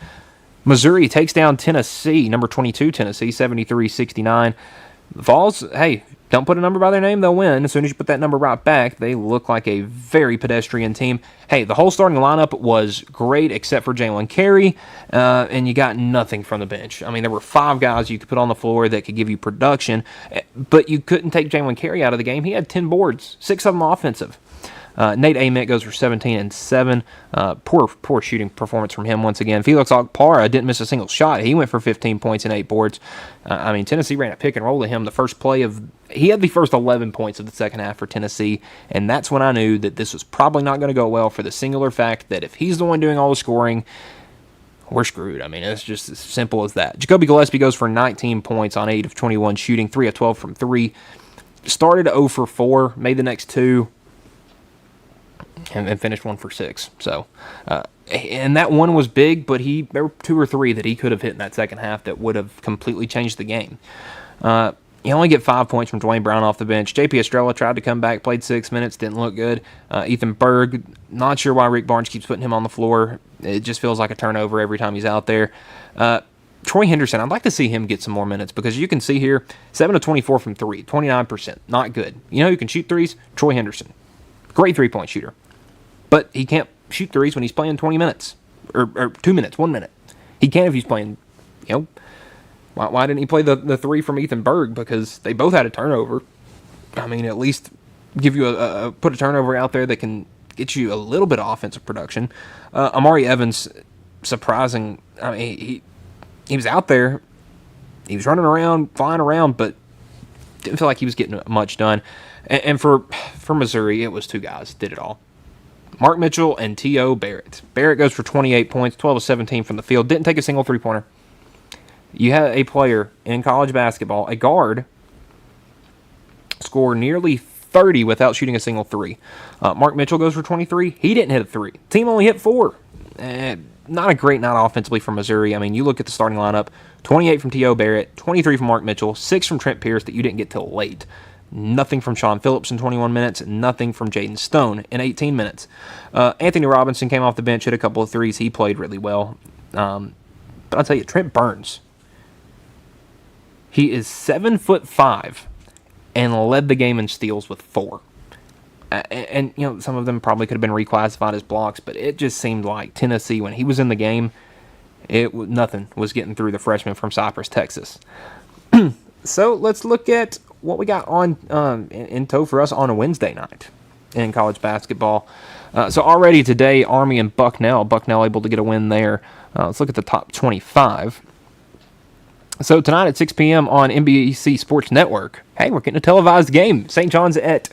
Missouri takes down Tennessee, number 22 Tennessee, 73-69. The Vols, hey, don't put a number by their name, they'll win. As soon as you put that number right back, they look like a very pedestrian team. Hey, the whole starting lineup was great except for Jalen Carey, and you got nothing from the bench. I mean, there were 5 guys you could put on the floor that could give you production, but you couldn't take Jalen Carey out of the game. He had 10 boards, 6 of them offensive. Nate Ament goes for 17 and 7. Poor shooting performance from him once again. Felix Okpara didn't miss a single shot. He went for 15 points and 8 boards. Tennessee ran a pick and roll to him. He had the first 11 points of the second half for Tennessee, and that's when I knew that this was probably not going to go well for the singular fact that if he's the one doing all the scoring, we're screwed. I mean, it's just as simple as that. Jacoby Gillespie goes for 19 points on 8 of 21 shooting, 3 of 12 from 3. Started 0 for 4, made the next 2. And finished 1 for 6. So, and that one was big, but there were 2 or 3 that he could have hit in that second half that would have completely changed the game. You only get 5 points from Dwayne Brown off the bench. JP Estrella tried to come back, played 6 minutes, didn't look good. Ethan Berg, not sure why Rick Barnes keeps putting him on the floor. It just feels like a turnover every time he's out there. Troy Henderson, I'd like to see him get some more minutes because you can see here, 7 of 24 from 3, 29%. Not good. You know who can shoot threes? Troy Henderson. Great three-point shooter. But he can't shoot threes when he's playing 20 minutes. Or 2 minutes, 1 minute. He can if he's playing, why didn't he play the 3 from Ethan Berg? Because they both had a turnover. I mean, at least give you put a turnover out there that can get you a little bit of offensive production. Amari Evans, surprising. I mean, he was out there. He was running around, flying around, but didn't feel like he was getting much done. And for Missouri, it was two guys did it all. Mark Mitchell and T.O. Barrett. Barrett goes for 28 points, 12 of 17 from the field. Didn't take a single three-pointer. You had a player in college basketball, a guard, score nearly 30 without shooting a single three. Mark Mitchell goes for 23. He didn't hit a three. Team only hit 4. Not a great night offensively from Missouri. I mean, you look at the starting lineup, 28 from T.O. Barrett, 23 from Mark Mitchell, 6 from Trent Pierce that you didn't get till late. Nothing from Sean Phillips in 21 minutes, nothing from Jaden Stone in 18 minutes. Anthony Robinson came off the bench, hit a couple of threes. He played really well. But I'll tell you, Trent Burns, he is 7'5" and led the game in steals with 4. And you know, some of them probably could have been reclassified as blocks, but it just seemed like Tennessee, when he was in the game, nothing was getting through the freshman from Cypress, Texas. So let's look at what we got on in tow for us on a Wednesday night in college basketball. So already today, Army and Bucknell able to get a win there. Let's look at the top 25. So tonight at 6 p.m. on NBC Sports Network, hey, we're getting a televised game. St. John's at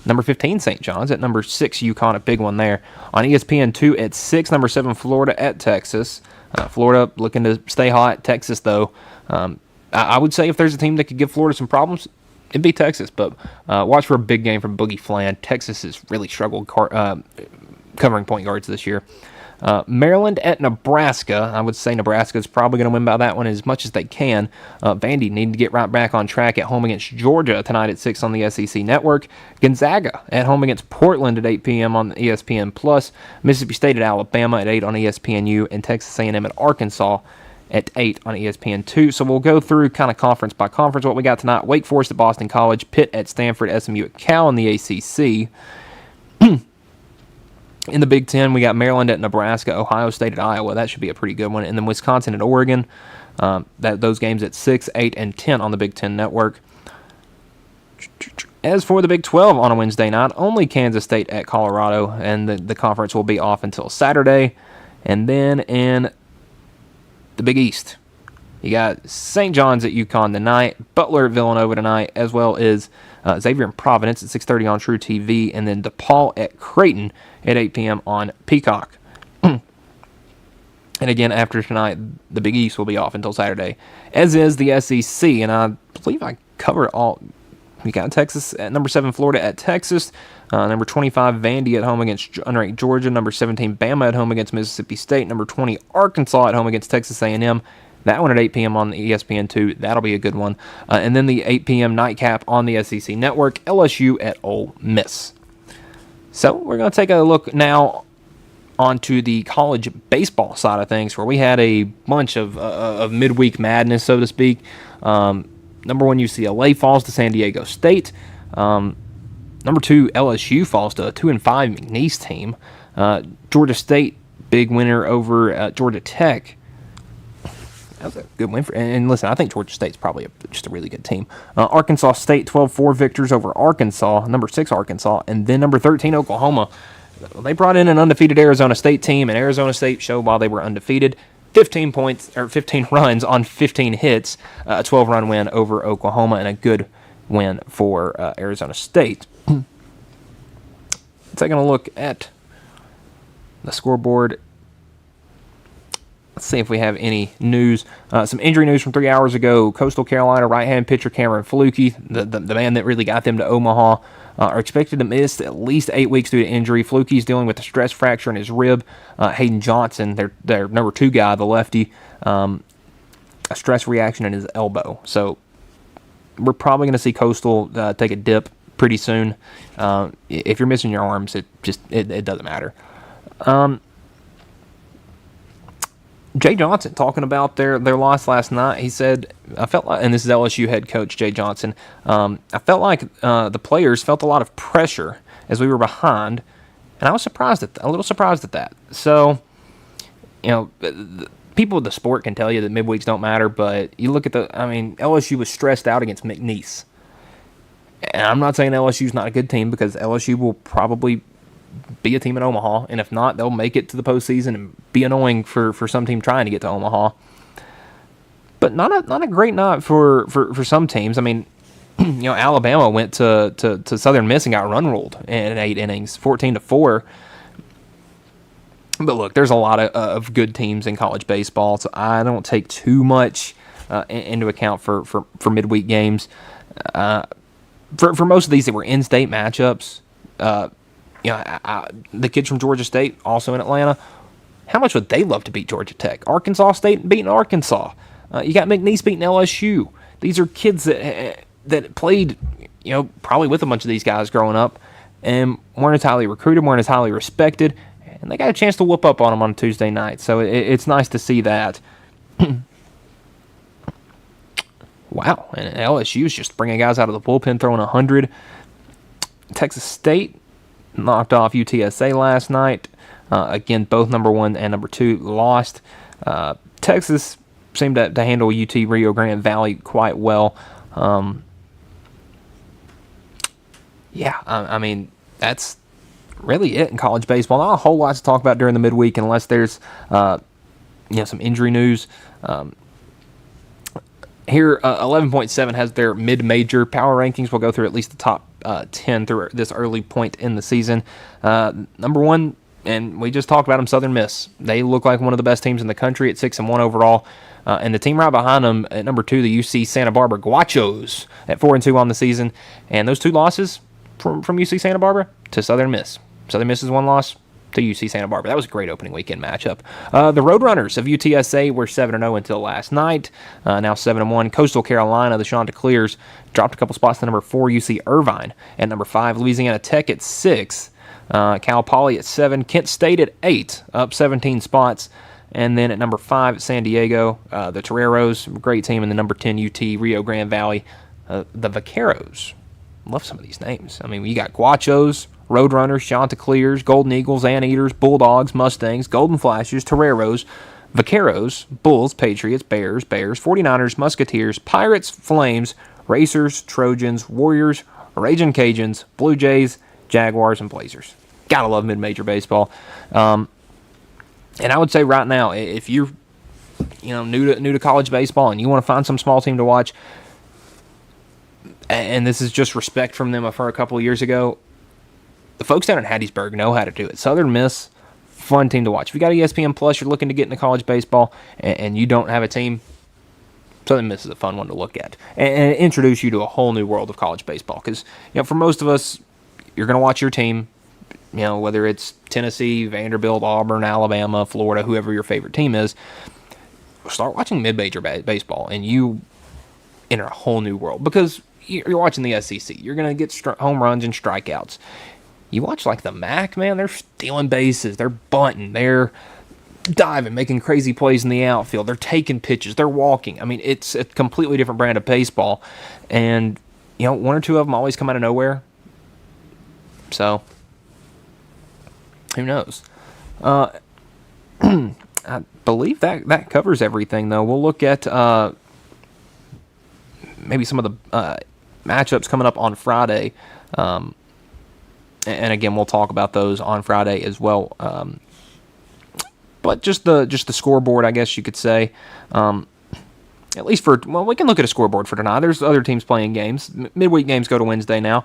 number 15, St. John's at number 6, UConn, a big one there. On ESPN2 at 6, number 7, Florida at Texas. Florida looking to stay hot. Texas, though, I would say if there's a team that could give Florida some problems, it'd be Texas. But watch for a big game from Boogie Flan. Texas has really struggled covering point guards this year. Maryland at Nebraska. I would say Nebraska is probably going to win by that one as much as they can. Vandy needing to get right back on track at home against Georgia tonight at 6 on the SEC Network. Gonzaga at home against Portland at 8 p.m. on ESPN+. Mississippi State at Alabama at 8 on ESPNU. And Texas A&M at Arkansas at 8 on ESPN2. So we'll go through kind of conference by conference what we got tonight. Wake Forest at Boston College. Pitt at Stanford. SMU at Cal in the ACC. In the Big Ten, we got Maryland at Nebraska, Ohio State at Iowa. That should be a pretty good one. And then Wisconsin at Oregon. Those games at 6, 8, and 10 on the Big Ten Network. As for the Big 12 on a Wednesday night, only Kansas State at Colorado, and the conference will be off until Saturday. And then in the Big East, you got St. John's at UConn tonight, Butler at Villanova tonight, as well as Xavier and Providence at 6:30 on True TV, and then DePaul at Creighton at 8 p.m. on Peacock. And again, after tonight, the Big East will be off until Saturday, as is the SEC. And I believe I covered all. We got Texas at number 7, Florida at Texas. Number 25, Vandy at home against unranked Georgia. Number 17, Bama at home against Mississippi State. Number 20, Arkansas at home against Texas A&M. That one at 8 p.m. on the ESPN2. That'll be a good one. And then the 8 p.m. nightcap on the SEC Network, LSU at Ole Miss. So we're going to take a look now onto the college baseball side of things, where we had a bunch of midweek madness, so to speak. Number 1, UCLA falls to San Diego State. Number 2, LSU falls to a 2-5 McNeese team. Georgia State, big winner over Georgia Tech. That was a good win. And listen, I think Georgia State's probably just a really good team. Arkansas State, 12-4 victors over Arkansas, number 6 Arkansas, and then number 13 Oklahoma. They brought in an undefeated Arizona State team, and Arizona State showed while they were undefeated. 15 runs on 15 hits, a 12-run win over Oklahoma, and a good win for Arizona State. Taking a look at the scoreboard. Let's see if we have any news. Some injury news from 3 hours ago. Coastal Carolina right-hand pitcher Cameron Flukie, the man that really got them to Omaha, are expected to miss at least 8 weeks due to injury. Flukie's dealing with a stress fracture in his rib. Hayden Johnson, their number 2 guy, the lefty, a stress reaction in his elbow. So we're probably going to see Coastal take a dip pretty soon. If you're missing your arms, it doesn't matter. Jay Johnson talking about their loss last night. He said, I felt like, and this is LSU head coach Jay Johnson, I felt like the players felt a lot of pressure as we were behind, and I was a little surprised at that. So, people with the sport can tell you that midweeks don't matter, but you look at LSU was stressed out against McNeese. And I'm not saying LSU's not a good team, because LSU will probably be a team in Omaha, and if not, they'll make it to the postseason and be annoying for some team trying to get to Omaha. but not a great night for some teams. I mean, Alabama went to Southern Miss and got run ruled in 8 innings, 14-4. But look, there's a lot of good teams in college baseball, so I don't take too much into account for midweek games. For most of these, they were in-state matchups. The kids from Georgia State, also in Atlanta, how much would they love to beat Georgia Tech? Arkansas State beating Arkansas. You got McNeese beating LSU. These are kids that played, probably with a bunch of these guys growing up, and weren't as highly recruited, weren't as highly respected, and they got a chance to whoop up on them on a Tuesday night. So it's nice to see that. Wow, and LSU's just bringing guys out of the bullpen, throwing 100. Texas State knocked off UTSA last night. Again, both number 1 and number 2 lost. Texas seemed to handle UT Rio Grande Valley quite well. I mean, that's really it in college baseball. Not a whole lot to talk about during the midweek unless there's some injury news. Here, 11.7 has their mid-major power rankings. We'll go through at least the top 10 through this early point in the season. Number 1, and we just talked about them, Southern Miss. They look like one of the best teams in the country at 6-1 overall. And the team right behind them at number 2, the UC Santa Barbara Guachos at 4-2 on the season. And those 2 losses from UC Santa Barbara to Southern Miss. Southern Miss's 1 loss to UC Santa Barbara. That was a great opening weekend matchup. The Roadrunners of UTSA were 7-0 until last night. Now 7-1. Coastal Carolina, the Chanticleers, dropped a couple spots to number 4, UC Irvine at number 5. Louisiana Tech at 6. Cal Poly at 7. Kent State at 8, up 17 spots. And then at number 5 at San Diego, the Toreros, great team. And the number 10 UT Rio Grande Valley, the Vaqueros. Love some of these names. I mean, you got Guachos, Roadrunners, Chanticleers, Golden Eagles, Anteaters, Bulldogs, Mustangs, Golden Flashes, Toreros, Vaqueros, Bulls, Patriots, Bears, 49ers, Musketeers, Pirates, Flames, Racers, Trojans, Warriors, Ragin' Cajuns, Blue Jays, Jaguars, and Blazers. Gotta love mid-major baseball. And I would say right now, if you're new to college baseball and you want to find some small team to watch, and this is just respect from them for a couple of years ago, the folks down in Hattiesburg know how to do it. Southern Miss, fun team to watch. If you got ESPN Plus, you're looking to get into college baseball, and you don't have a team, Southern Miss is a fun one to look at and introduce you to a whole new world of college baseball. Because for most of us, you're going to watch your team, whether it's Tennessee, Vanderbilt, Auburn, Alabama, Florida, whoever your favorite team is. Start watching mid-major baseball, and you enter a whole new world because you're watching the SEC. You're going to get home runs and strikeouts. You watch like the MAC, man, they're stealing bases, they're bunting, they're diving, making crazy plays in the outfield, they're taking pitches, they're walking. I mean, it's a completely different brand of baseball, and 1 or 2 of them always come out of nowhere. So, who knows? I believe that covers everything, though. We'll look at maybe some of the matchups coming up on Friday. And again, we'll talk about those on Friday as well. But just the scoreboard, I guess you could say. At least we can look at a scoreboard for tonight. There's other teams playing games. Midweek games go to Wednesday now.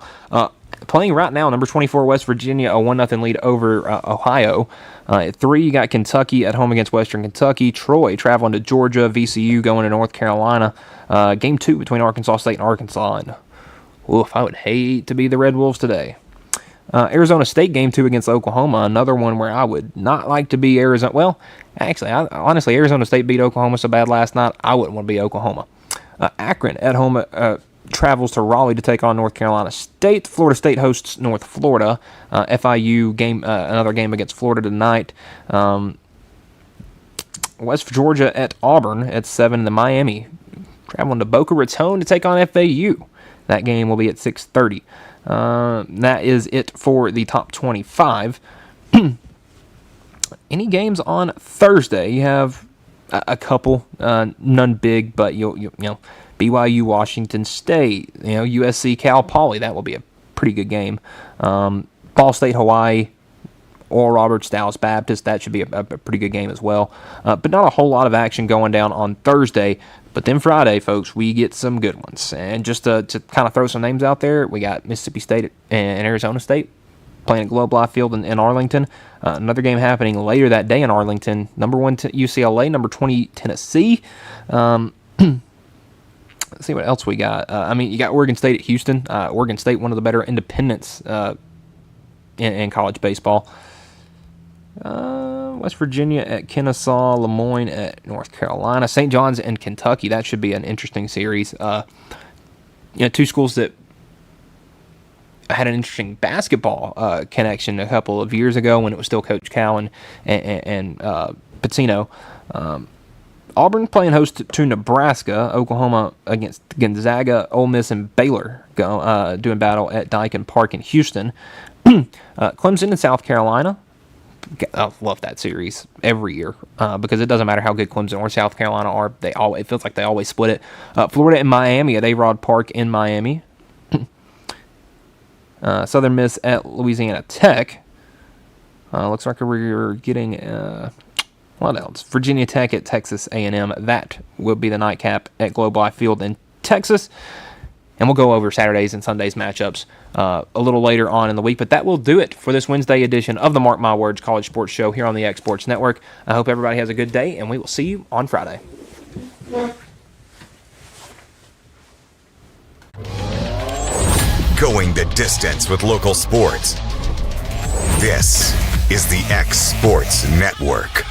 Playing right now, number 24 West Virginia, a 1-0 lead over Ohio. At 3, you got Kentucky at home against Western Kentucky. Troy traveling to Georgia. VCU going to North Carolina. Game 2 between Arkansas State and Arkansas. And, oof, I would hate to be the Red Wolves today. Arizona State game 2 against Oklahoma, another one where I would not like to be Arizona. Well, actually, honestly, Arizona State beat Oklahoma so bad last night, I wouldn't want to be Oklahoma. Akron at home travels to Raleigh to take on North Carolina State. Florida State hosts North Florida. FIU game, another game against Florida tonight. West Georgia at Auburn at 7. The Miami traveling to Boca Raton to take on FAU. That game will be at 6:30. That is it for the top 25. Any games on Thursday? You have a couple, none big, but you know, BYU, Washington State, USC, Cal Poly. That will be a pretty good game. Ball State, Hawaii, Oral Roberts, Dallas Baptist. That should be a pretty good game as well. But not a whole lot of action going down on Thursday. But then Friday, folks, we get some good ones. And just to kind of throw some names out there, we got Mississippi State and Arizona State playing at Globe Life Field in Arlington. Another game happening later that day in Arlington. Number 1 UCLA, number 20 Tennessee. Let's see what else we got. You got Oregon State at Houston. Oregon State, one of the better independents in college baseball. West Virginia at Kennesaw. Lemoyne at North Carolina. St. John's and Kentucky. That should be an interesting series. Two schools that had an interesting basketball connection a couple of years ago when it was still Coach Cowan and Pitino. Auburn playing host to Nebraska. Oklahoma against Gonzaga. Ole Miss and Baylor doing battle at Daikin Park in Houston. Clemson and South Carolina. I love that series every year because it doesn't matter how good Clemson or South Carolina are. It feels like they always split it. Florida and Miami at A-Rod Park in Miami. Southern Miss at Louisiana Tech. Looks like we're getting what else? Virginia Tech at Texas A&M. That will be the nightcap at Globe Life Field in Texas. And we'll go over Saturdays and Sundays matchups a little later on in the week. But that will do it for this Wednesday edition of the Mark My Words College Sports Show here on the X Sports Network. I hope everybody has a good day, and we will see you on Friday. Going the distance with local sports. This is the X Sports Network.